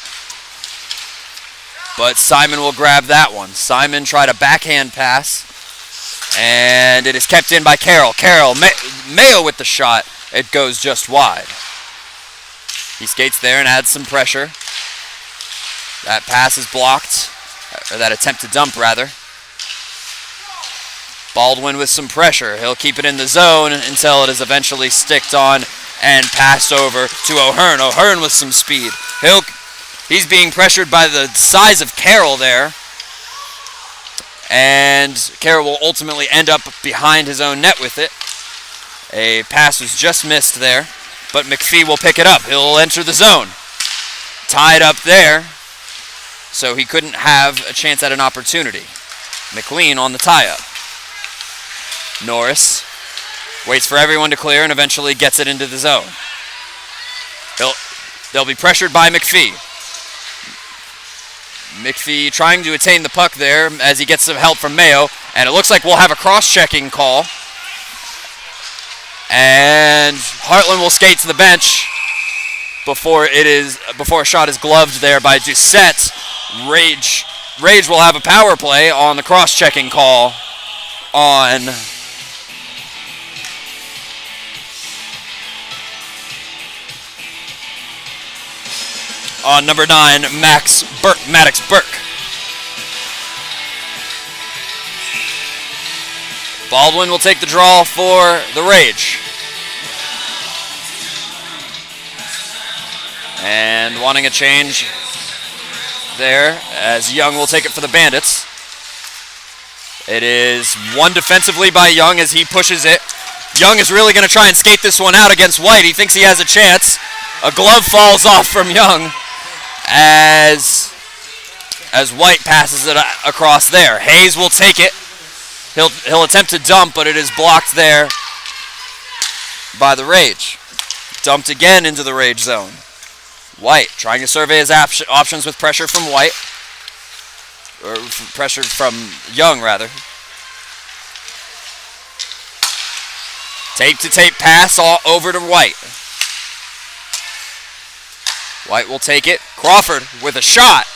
but Simon will grab that one. Simon tried a backhand pass, and it is kept in by Carroll. Carroll, Mayo with the shot. It goes just wide. He skates there and adds some pressure. That pass is blocked, or that attempt to dump, rather. Baldwin with some pressure. He'll keep it in the zone until it is eventually sticked on and passed over to O'Hearn. O'Hearn with some speed. He's being pressured by the size of Carroll there. And Carroll will ultimately end up behind his own net with it. A pass was just missed there, but McPhee will pick it up. He'll enter the zone. Tied up there, so he couldn't have a chance at an opportunity. McLean on the tie-up. Norris waits for everyone to clear and eventually gets it into the zone. They'll be pressured by McPhee. McPhee trying to attain the puck there as he gets some help from Mayo, and it looks like we'll have a cross-checking call. And Hartland will skate to the bench before a shot is gloved there by Doucette. Rage will have a power play on the cross-checking call on number 9, Maddox Burke. Baldwin will take the draw for the Rage. And wanting a change there as Young will take it for the Bandits. It is one defensively by Young as he pushes it. Young is really going to try and skate this one out against White. He thinks he has a chance. A glove falls off from Young as White passes it across there. Hayes will take it. He'll attempt to dump, but it is blocked there by the Rage. Dumped again into the Rage zone. White trying to survey his options with pressure from White. or pressure from Young, rather. Tape-to-tape pass all over to White. White will take it. Crawford with a shot,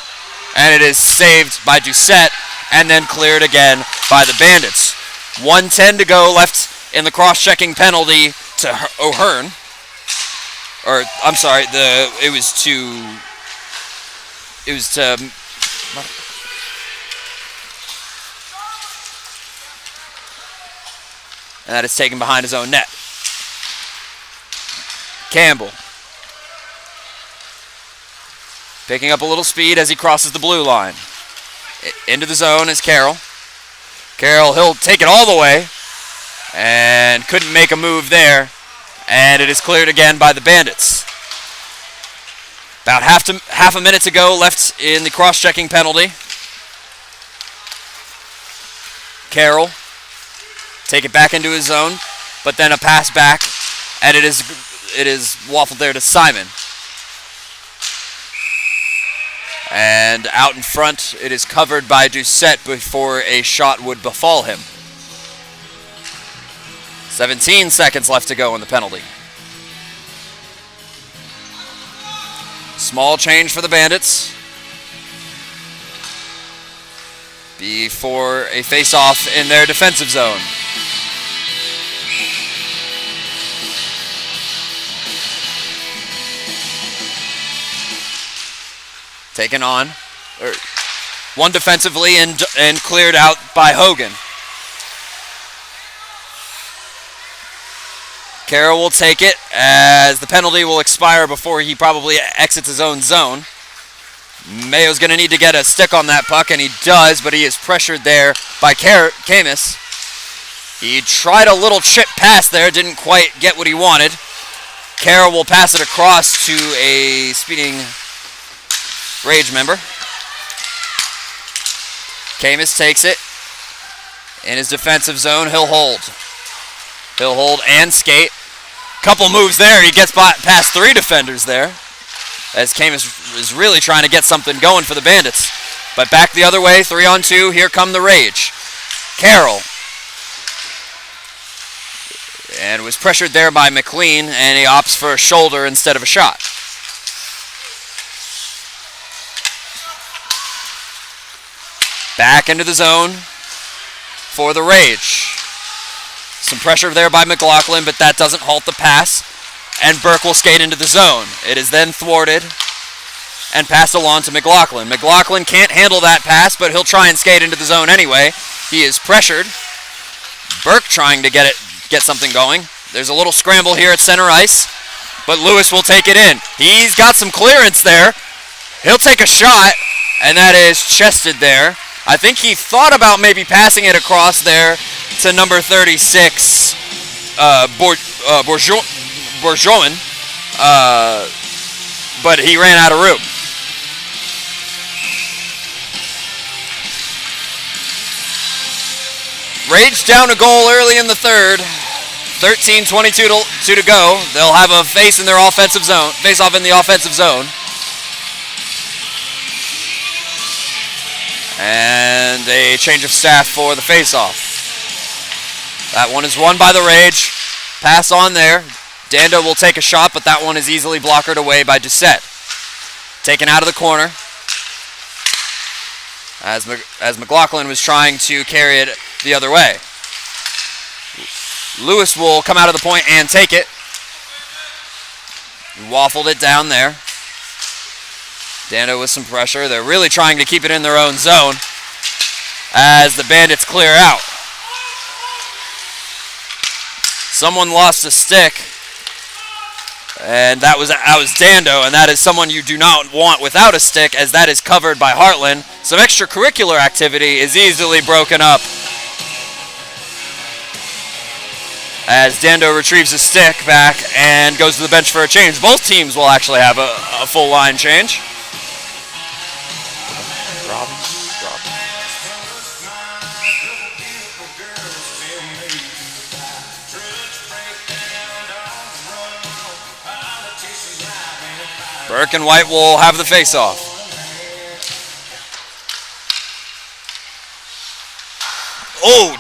and it is saved by Doucette, and then cleared again by the Bandits. 1:10 to go left in the cross-checking penalty to O'Hearn. Or, I'm sorry, it was to... And that is taken behind his own net. Campbell. Picking up a little speed as he crosses the blue line. Into the zone is Carroll. Carroll, he'll take it all the way. And couldn't make a move there. And it is cleared again by the Bandits. About half a minute to go left in the cross-checking penalty. Carroll. Take it back into his zone, but then a pass back, and it is waffled there to Simon. And out in front, it is covered by Doucette before a shot would befall him. 17 seconds left to go in the penalty. Small change for the Bandits before a face-off in their defensive zone. Taken on, one defensively and cleared out by Hogan. Carroll will take it as the penalty will expire before he probably exits his own zone. Mayo's going to need to get a stick on that puck, and he does, but he is pressured there by Camus. He tried a little chip pass there, didn't quite get what he wanted. Carroll will pass it across to a speeding Rage member. Camus takes it in his defensive zone. He'll hold. He'll hold and skate. Couple moves there. He gets past three defenders there, as Camus is really trying to get something going for the Bandits. But back the other way, 3-on-2. Here come the Rage. Carroll. And was pressured there by McLean, and he opts for a shoulder instead of a shot. Back into the zone for the Rage. Some pressure there by McLaughlin, but that doesn't halt the pass. And Burke will skate into the zone. It is then thwarted and passed along to McLaughlin. McLaughlin can't handle that pass, but he'll try and skate into the zone anyway. He is pressured. Burke trying to get something going. There's a little scramble here at center ice, but Lewis will take it in. He's got some clearance there. He'll take a shot, and that is chested there. I think he thought about maybe passing it across there to number 36, Bourgeois, but he ran out of room. Rage down a goal early in the third. 13:22 to go. They'll have a face in their offensive zone. Face off in the offensive zone. And a change of staff for the face-off. That one is won by the Rage. Pass on there. Dando will take a shot, but that one is easily blockered away by Doucette. Taken out of the corner. As McLaughlin was trying to carry it the other way. Lewis will come out of the point and take it. He waffled it down there. Dando with some pressure. They're really trying to keep it in their own zone as the Bandits clear out. Someone lost a stick, and that was Dando, and that is someone you do not want without a stick, as that is covered by Heartland. Some extracurricular activity is easily broken up as Dando retrieves his stick back and goes to the bench for a change. Both teams will actually have a full line change. Burke and White will have the face-off. Oh,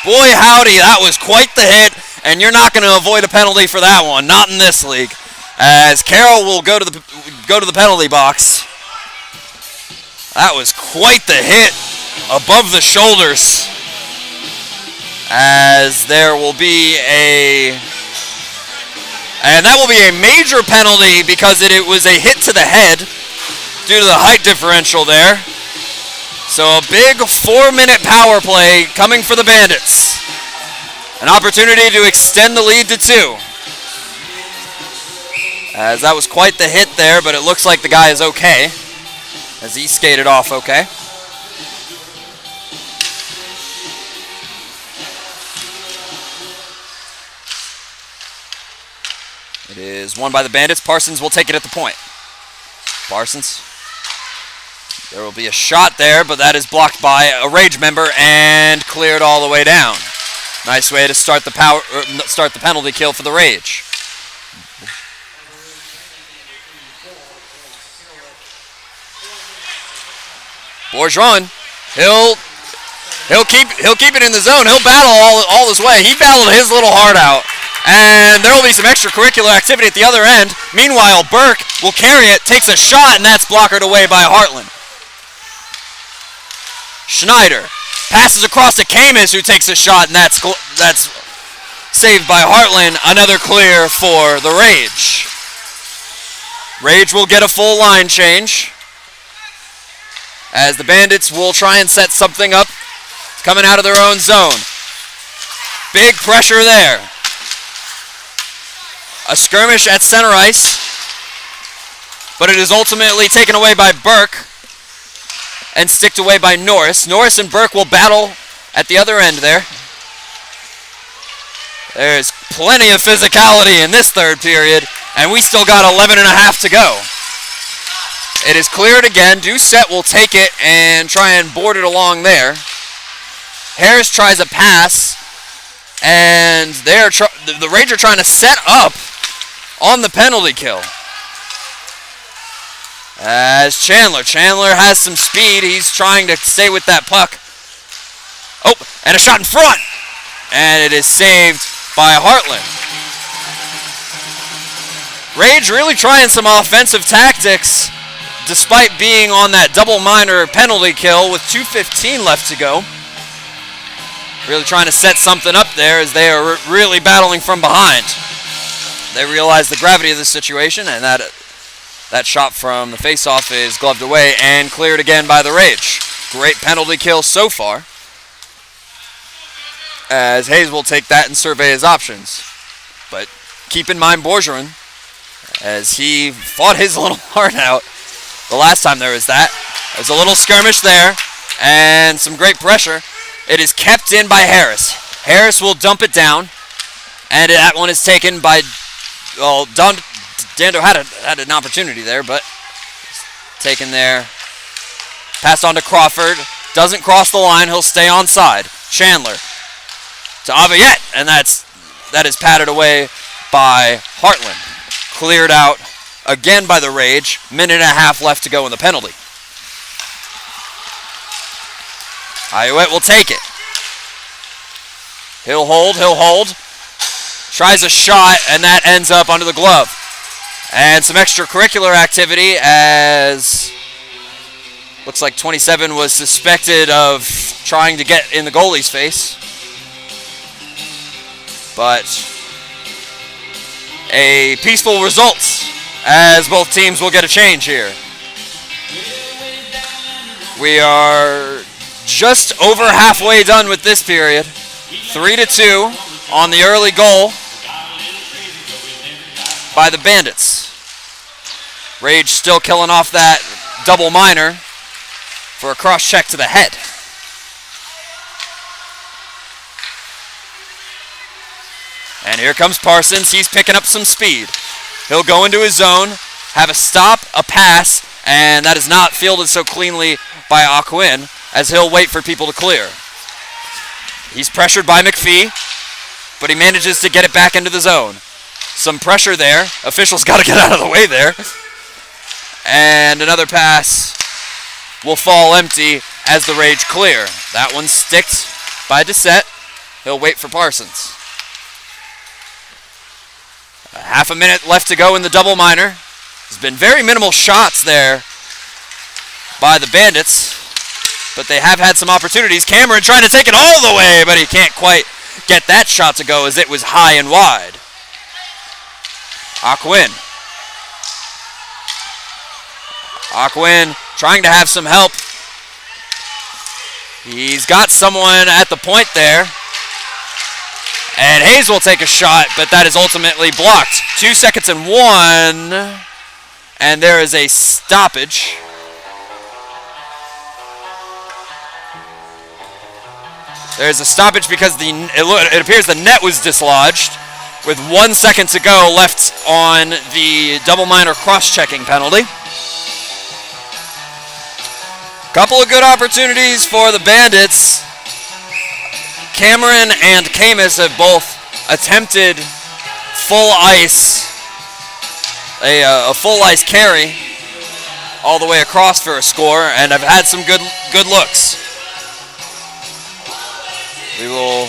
boy howdy, that was quite the hit, and you're not going to avoid a penalty for that one, not in this league. As Carroll will go to the penalty box. That was quite the hit above the shoulders. As there will be and that will be a major penalty because it was a hit to the head due to the height differential there. So a big 4-minute power play coming for the Bandits. An opportunity to extend the lead to 2. As that was quite the hit there, but it looks like the guy is okay. As he skated off okay. It is won by the Bandits. Parsons will take it at the point. Parsons. There will be a shot there, but that is blocked by a Rage member and cleared all the way down. Nice way to start the penalty kill for the Rage. Bourgeron, he'll keep it in the zone. He'll battle all his way. He battled his little heart out. And there will be some extracurricular activity at the other end. Meanwhile, Burke will carry it, takes a shot, and that's blockered away by Hartland. Schneider passes across to Camus, who takes a shot, and that's saved by Hartland. Another clear for the Rage. Rage will get a full line change, as the Bandits will try and set something up. It's coming out of their own zone. Big pressure there. A skirmish at center ice, but it is ultimately taken away by Burke and sticked away by Norris. Norris and Burke will battle at the other end there. There's plenty of physicality in this third period, and we still got 11 and a half to go. It is cleared again. Doucette will take it and try and board it along there. Harris tries a pass, and the Rage are trying to set up on the penalty kill. As Chandler has some speed. He's trying to stay with that puck. Oh, and a shot in front. And it is saved by Hartland. Rage really trying some offensive tactics despite being on that double minor penalty kill with 2:15 left to go. Really trying to set something up there as they are really battling from behind. They realize the gravity of the situation, and that shot from the faceoff is gloved away and cleared again by the Rage. Great penalty kill so far, as Hayes will take that and survey his options. But keep in mind Bourgeron, as he fought his little heart out the last time there was that. There's a little skirmish there and some great pressure. It is kept in by Harris. Harris will dump it down, and that one is taken by, well, Dando had an opportunity there, but taken there. Passed on to Crawford. Doesn't cross the line. He'll stay onside. Chandler to Avayette, and that is patted away by Hartland. Cleared out again by the Rage. Minute and a half left to go in the penalty. Avayette will take it. He'll hold. Tries a shot, and that ends up under the glove. And some extracurricular activity, as looks like 27 was suspected of trying to get in the goalie's face. But a peaceful result, as both teams will get a change here. We are just over halfway done with this period. 3-2 on the early goal by the Bandits. Rage still killing off that double minor for a cross check to the head. And here comes Parsons. He's picking up some speed. He'll go into his zone, have a stop, a pass, and that is not fielded so cleanly by Aquin, as he'll wait for people to clear. He's pressured by McPhee, but he manages to get it back into the zone. Some pressure there. Officials got to get out of the way there. And another pass will fall empty as the Rage clear. That one sticked by Doucette. He'll wait for Parsons. Half a minute left to go in the double minor. There's been very minimal shots there by the Bandits, but they have had some opportunities. Cameron trying to take it all the way, but he can't quite get that shot to go as it was high and wide. Aquin trying to have some help. He's got someone at the point there. And Hayes will take a shot, but that is ultimately blocked. 2 seconds and 1. And there is a stoppage. There's a stoppage because it appears the net was dislodged with 1 second to go left on the double minor cross-checking penalty. Couple of good opportunities for the Bandits. Cameron and Camus have both attempted full ice, a full ice carry all the way across for a score, and have had some good looks. We will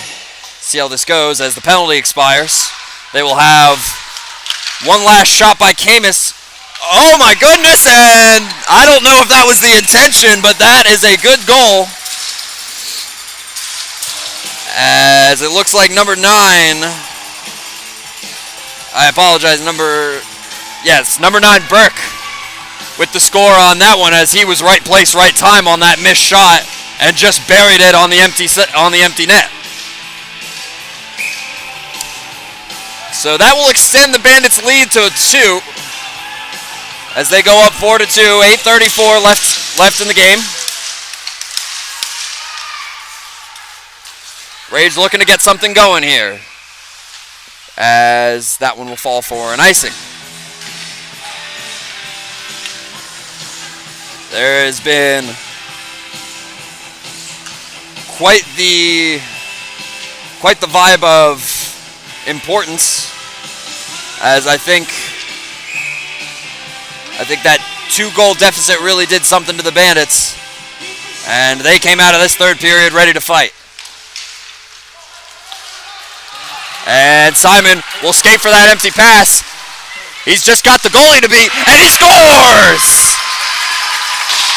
see how this goes as the penalty expires. They will have one last shot by Camus. Oh my goodness, and I don't know if that was the intention, but that is a good goal. As it looks like number 9, I apologize, number 9, Burke, with the score on that one, as he was right place, right time on that missed shot and just buried it on the empty net. So that will extend the Bandits' lead to a 2 as they go up 4-2. 8:34 left in the game. Rage looking to get something going here, as that one will fall for an icing. There has been quite the vibe of importance, as I think that 2-goal deficit really did something to the Bandits, and they came out of this third period ready to fight. And Simon will skate for that empty pass. He's just got the goalie to beat, and he scores!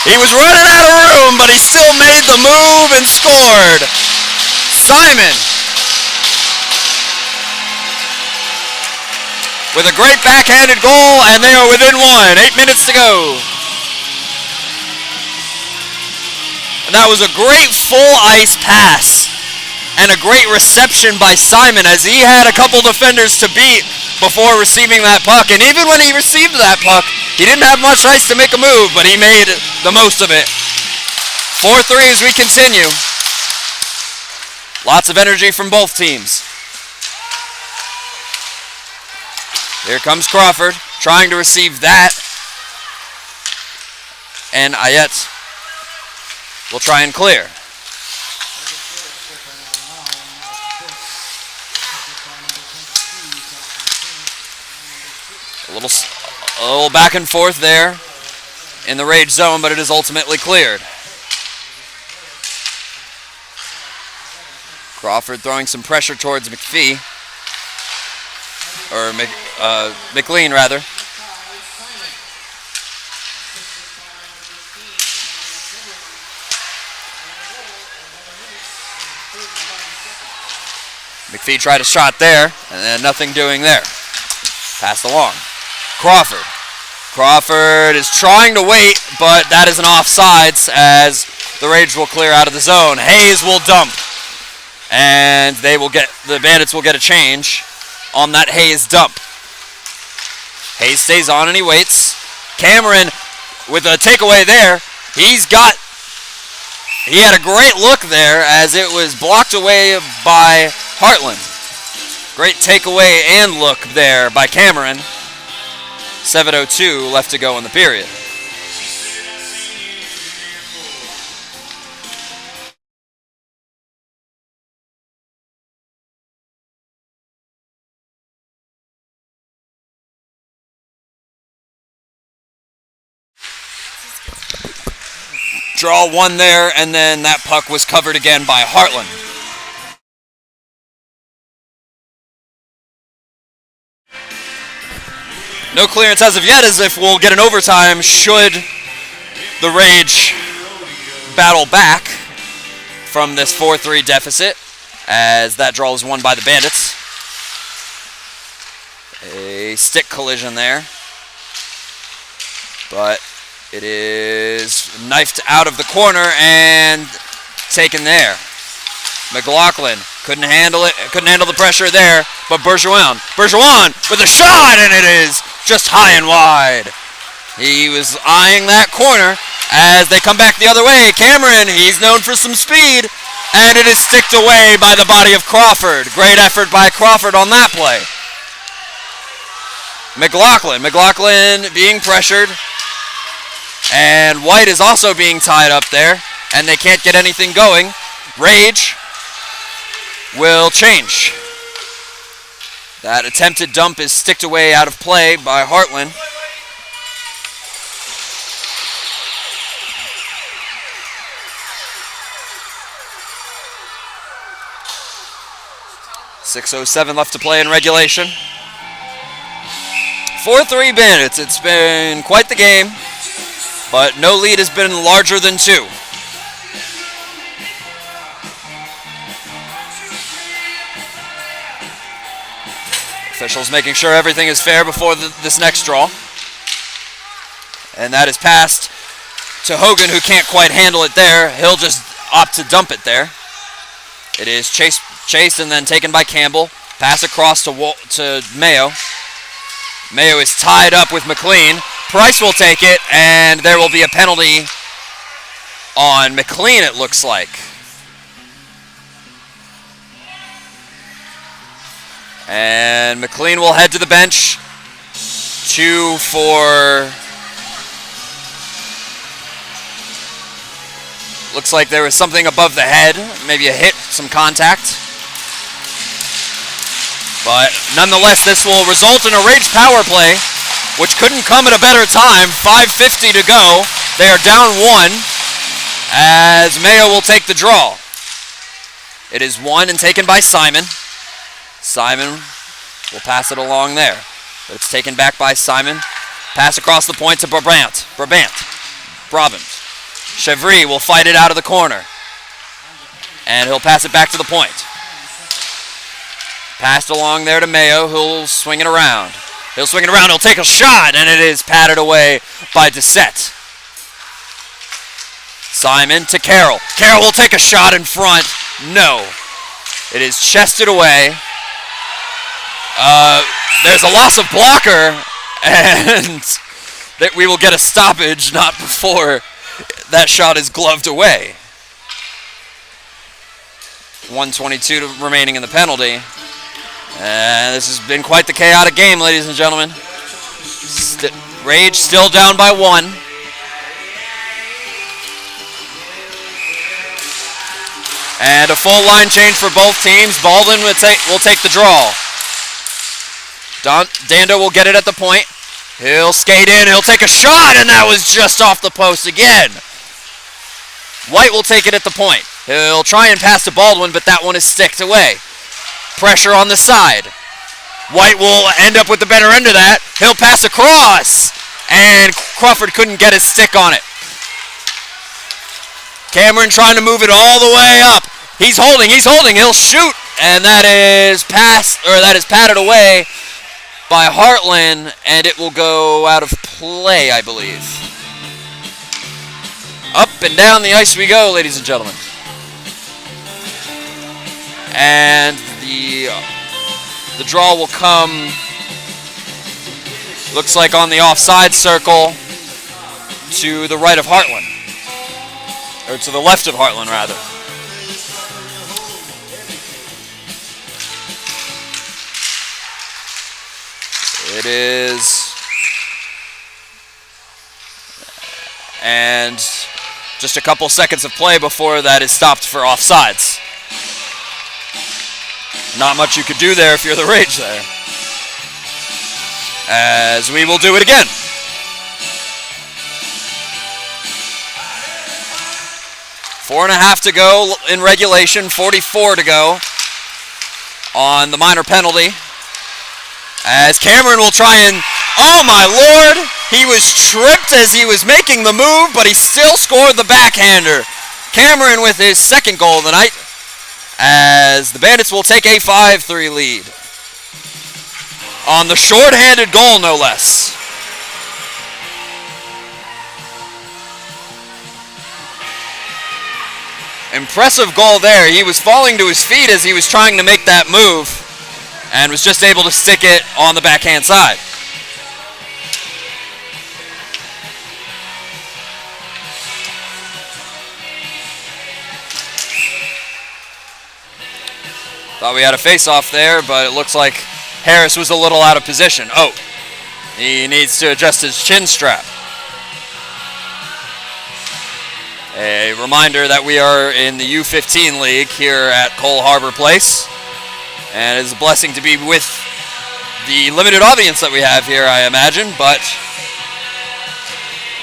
He was running out of room, but he still made the move and scored. Simon with a great backhanded goal, and they are within 1. 8 minutes to go. And that was a great full ice pass and a great reception by Simon, as he had a couple defenders to beat before receiving that puck. And even when he received that puck, he didn't have much ice to make a move, but he made the most of it. 4-3 as we continue. Lots of energy from both teams. Here comes Crawford, trying to receive that. And Ayette will try and clear. A little back and forth there in the Rage zone, but it is ultimately cleared. Crawford throwing some pressure towards McPhee, or McLean rather. McPhee tried a shot there, and then nothing doing there. Passed along. Crawford is trying to wait, but that is an offsides, as the Rage will clear out of the zone. Hayes will dump, and the Bandits will get a change on that Hayes dump. Hayes stays on and he waits. Cameron with a takeaway there. He had a great look there, as it was blocked away by Hartland. Great takeaway and look there by Cameron. 7:02 left to go in the period. Draw one there, and then that puck was covered again by Hartland. No clearance as of yet, as if we'll get an overtime should the Rage battle back from this 4-3 deficit, as that draw was won by the Bandits. A stick collision there, but it is knifed out of the corner and taken there. McLaughlin couldn't handle it, couldn't handle the pressure there, but Bergeron with a shot, and it is just high and wide. He was eyeing that corner as they come back the other way. Cameron, he's known for some speed, and it is sticked away by the body of Crawford. Great effort by Crawford on that play. McLaughlin being pressured, and White is also being tied up there, and they can't get anything going. Rage will change. That attempted dump is sticked away out of play by Hartland. .607 left to play in regulation. 4-3 Bandits. It's been quite the game, but no lead has been larger than 2. Officials making sure everything is fair before this next draw. And that is passed to Hogan, who can't quite handle it there. He'll just opt to dump it there. It is chased and then taken by Campbell. Pass across to Mayo. Mayo is tied up with McLean. Price will take it, and there will be a penalty on McLean, it looks like. And McLean will head to the bench. 2 for... Looks like there was something above the head. Maybe a hit, some contact. But nonetheless, this will result in a Rage power play, which couldn't come at a better time. 5:50 to go. They are down 1 as Mayo will take the draw. It is won and taken by Simon. Simon will pass it along there, but it's taken back by Simon. Pass across the point to Brabant. Chevry will fight it out of the corner, and he'll pass it back to the point. Passed along there to Mayo, who'll swing it around. He'll take a shot, and it is patted away by Doucette. Simon to Carroll. Carroll will take a shot in front. No. It is chested away. There's a loss of blocker, and that we will get a stoppage not before that shot is gloved away. 1:22 remaining in the penalty. And this has been quite the chaotic game, ladies and gentlemen. Rage still down by 1. And a full line change for both teams. Baldwin will take the draw. Dando will get it at the point. He'll skate in. He'll take a shot, and that was just off the post again. White will take it at the point. He'll try and pass to Baldwin, but that one is sticked away. Pressure on the side. White will end up with the better end of that. He'll pass across, and Crawford couldn't get his stick on it. Cameron trying to move it all the way up. He's holding, he'll shoot, and that is patted away by Hartland, and it will go out of play, I believe. Up and down the ice we go, ladies and gentlemen. And the draw will come, looks like on the offside circle, to the right of Hartland. Or to the left of Hartland, rather. It is. And just a couple seconds of play before that is stopped for offsides. Not much you could do there if you're the Rage there. As we will do it again. Four and a half to go in regulation, 44 to go on the minor penalty. As Cameron will try and Oh my lord! He was tripped as he was making the move, but he still scored the backhander. Cameron with his second goal of the night, as the Bandits will take a 5-3 lead. On the short-handed goal, no less. Impressive goal there. He was falling to his feet as he was trying to make that move and was just able to stick it on the backhand side. Thought we had a face-off there, but it looks like Harris was a little out of position. Oh, he needs to adjust his chin strap. A reminder that we are in the U15 league here at Cole Harbour Place, and it's a blessing to be with the limited audience that we have here, I imagine, but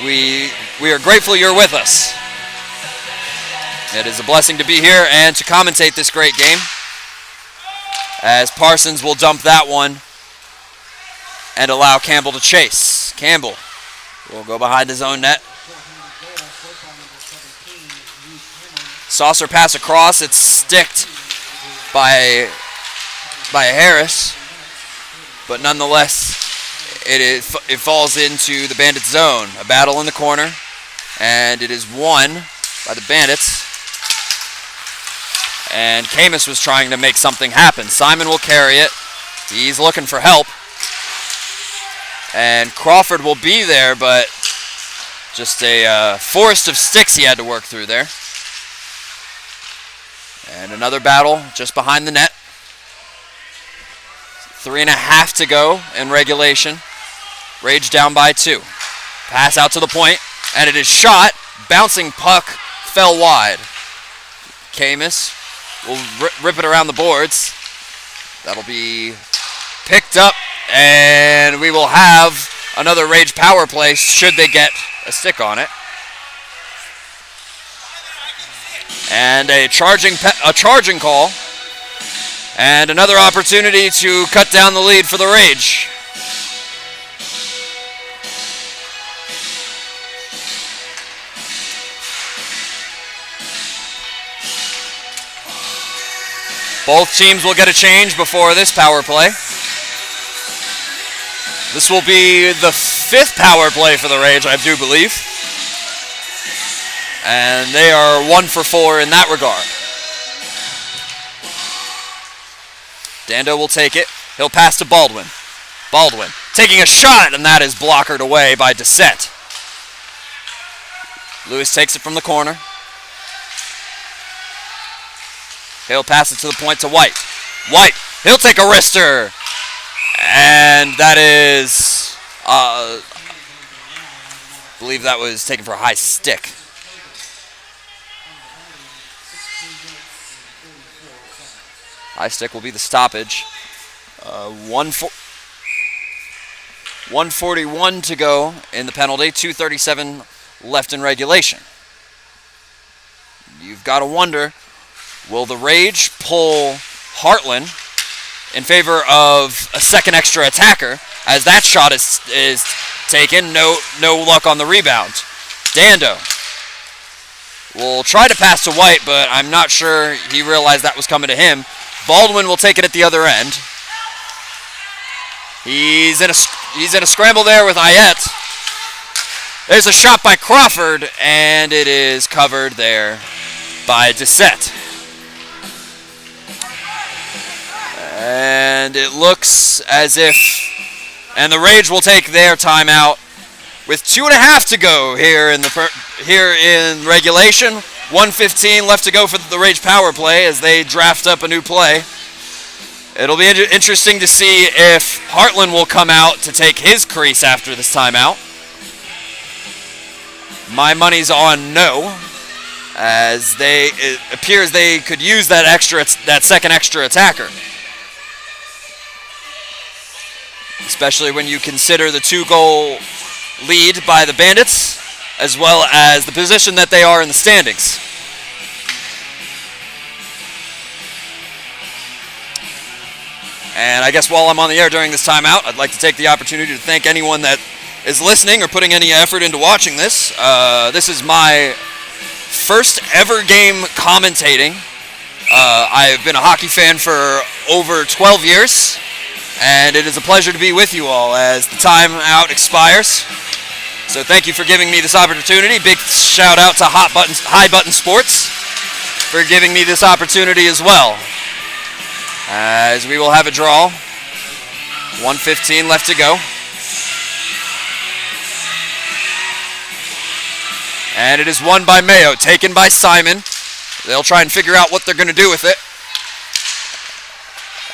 we are grateful you're with us. It is a blessing to be here and to commentate this great game, as Parsons will dump that one and allow Campbell to chase. Campbell will go behind his own net. Saucer pass across. It's sticked by Harris, but nonetheless, it falls into the Bandits' zone. A battle in the corner, and it is won by the Bandits. And Camus was trying to make something happen. Simon will carry it. He's looking for help. And Crawford will be there, but just a forest of sticks he had to work through there. And another battle just behind the net. 3.5 to go in regulation. Rage down by 2. Pass out to the point, and it is shot. Bouncing puck fell wide. Camus will rip it around the boards. That'll be picked up, and we will have another Rage power play should they get a stick on it. And a charging call, and another opportunity to cut down the lead for the Rage. Both teams will get a change before this power play. This will be the 5th power play for the Rage, I do believe. And they are 1 for 4 in that regard. Dando will take it. He'll pass to Baldwin. Baldwin taking a shot, and that is blockered away by Dissett. Lewis takes it from the corner. He'll pass it to the point to White. White, he'll take a wrister. And that is, I believe that was taken for a high stick. High stick will be the stoppage. 1:41 to go in the penalty. 2:37 left in regulation. You've got to wonder, will the Rage pull Hartland in favor of a second extra attacker, as that shot is taken? No luck on the rebound. Dando will try to pass to White, but I'm not sure he realized that was coming to him. Baldwin will take it at the other end. He's in a scramble there with Ayette. There's a shot by Crawford, and it is covered there by Dissett. And it looks as if, and the Rage will take their timeout with 2.5 to go here in regulation. 1:15 left to go for the Rage power play as they draft up a new play. It'll be interesting to see if Hartland will come out to take his crease after this timeout. My money's on no, as it appears they could use that second extra attacker. Especially when you consider the 2-goal lead by the Bandits, as well as the position that they are in the standings. And I guess while I'm on the air during this timeout, I'd like to take the opportunity to thank anyone that is listening or putting any effort into watching this. This is my first ever game commentating. I've been a hockey fan for over 12 years, and it is a pleasure to be with you all as the timeout expires. So thank you for giving me this opportunity. Big shout out to High Button Sports for giving me this opportunity as well. As we will have a draw. 1:15 left to go. And it is won by Mayo, taken by Simon. They'll try and figure out what they're going to do with it.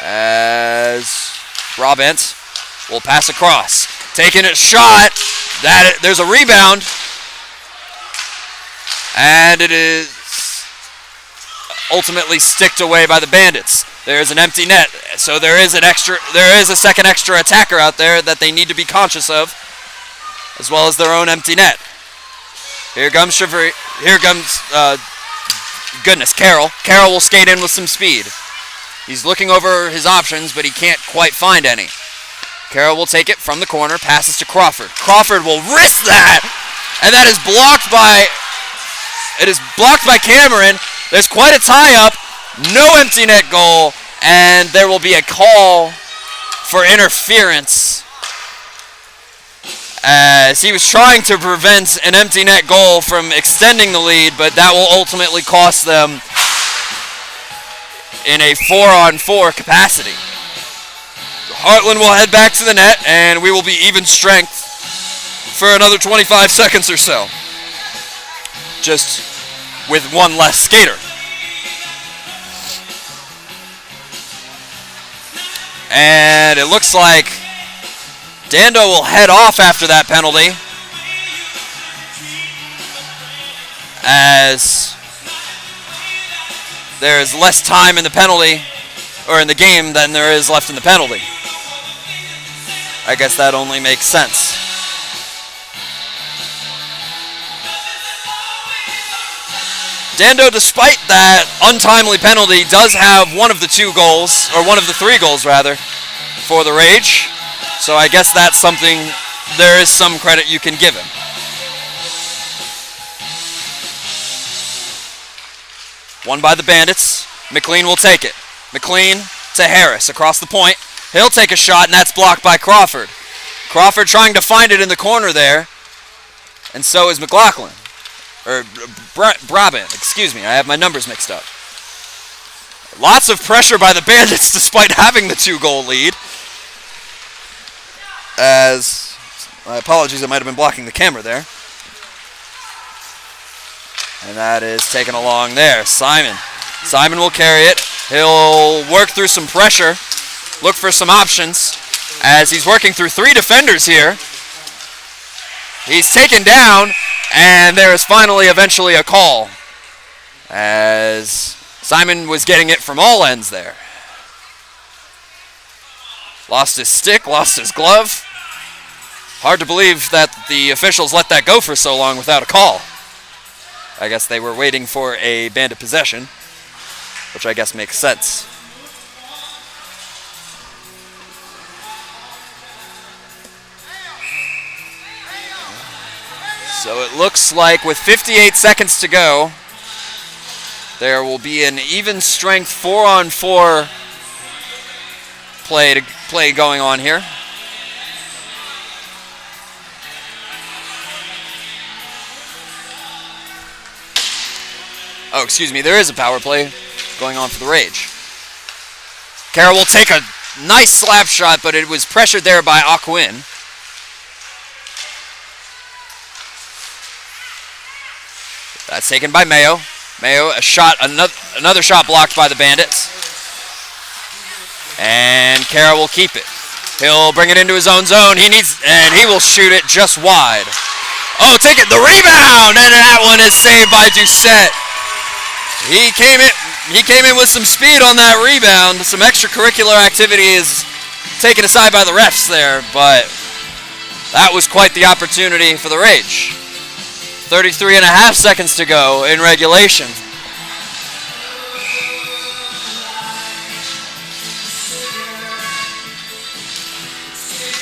As Brabant will pass across. Taking a shot. There's a rebound. And it is ultimately sticked away by the Bandits. There is an empty net, so there is a second extra attacker out there that they need to be conscious of, as well as their own empty net. Here comes Carroll. Carroll will skate in with some speed. He's looking over his options, but he can't quite find any. Carroll will take it from the corner, passes to Crawford. Crawford will wrist that, and that is blocked by Cameron. There's quite a tie-up, no empty net goal, and there will be a call for interference as he was trying to prevent an empty net goal from extending the lead, but that will ultimately cost them in a 4-on-4 capacity. Heartland will head back to the net, and we will be even strength for another 25 seconds or so. Just with one less skater. And it looks like Dando will head off after that penalty, as there is less time in the penalty, or in the game, than there is left in the penalty. I guess that only makes sense. Dando, despite that untimely penalty, does have one of the 2 goals, or one of the 3 goals rather, for the Rage. So I guess that's something, there is some credit you can give him. Won by the Bandits. McLean will take it. McLean to Harris across the point. He'll take a shot, and that's blocked by Crawford. Crawford trying to find it in the corner there, and so is McLaughlin. Or Brabant, excuse me, I have my numbers mixed up. Lots of pressure by the Bandits despite having the 2-goal lead. As, my apologies, I might have been blocking the camera there. And that is taken along there. Simon will carry it. He'll work through some pressure, look for some options, as he's working through 3 defenders here. He's taken down, and there is finally eventually a call, as Simon was getting it from all ends there. Lost his stick, lost his glove. Hard to believe that the officials let that go for so long without a call. I guess they were waiting for a Bandit possession, which I guess makes sense. So it looks like with 58 seconds to go, there will be an even strength 4-on-4 play going on here. Oh, excuse me, there is a power play going on for the Rage. Carroll will take a nice slap shot, but it was pressured there by Aquin. That's taken by Mayo. Mayo, another shot blocked by the Bandits. And Carroll will keep it. He'll bring it into his own zone. And he will shoot it just wide. Oh, take it, the rebound, and that one is saved by Doucette. He came in with some speed on that rebound. Some extracurricular activity is taken aside by the refs there, but that was quite the opportunity for the Rage. 33.5 seconds to go in regulation.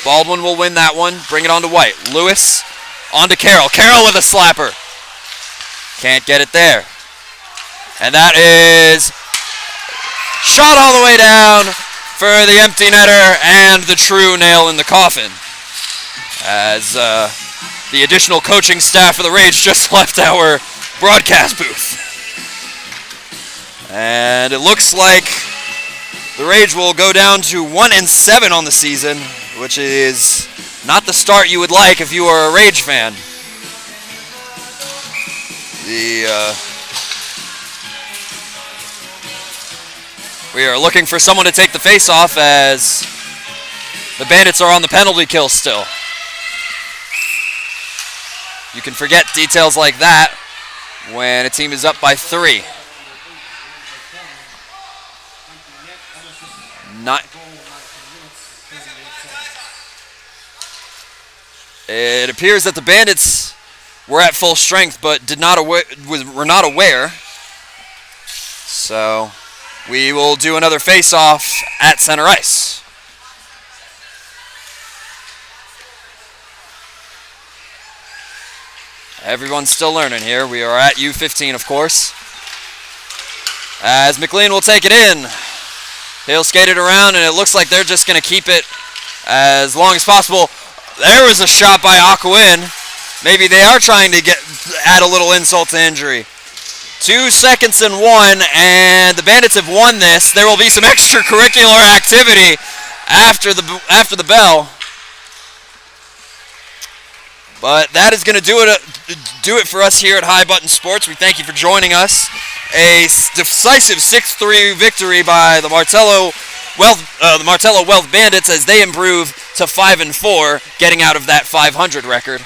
Baldwin will win that one. Bring it on to White. Lewis on to Carroll. Carroll with a slapper. Can't get it there. And that is shot all the way down for the empty netter and the true nail in the coffin. As the additional coaching staff for the Rage just left our broadcast booth. And it looks like the Rage will go down to 1-7 on the season, which is not the start you would like if you are a Rage fan. We are looking for someone to take the face-off as the Bandits are on the penalty kill still. You can forget details like that when a team is up by 3. It appears that the Bandits were at full strength but were not aware. So we will do another face-off at center ice. Everyone's still learning here. We are at U15, of course. As McLean will take it in. He'll skate it around, and it looks like they're just going to keep it as long as possible. There was a shot by Aquin. Maybe they are trying to add a little insult to injury. 2 seconds and 1, and the Bandits have won this. There will be some extracurricular activity after the bell. But that is going to do it for us here at High Button Sports. We thank you for joining us. A decisive 6-3 victory by the Martello Wealth Bandits as they improve to 5-4, getting out of that 500 record.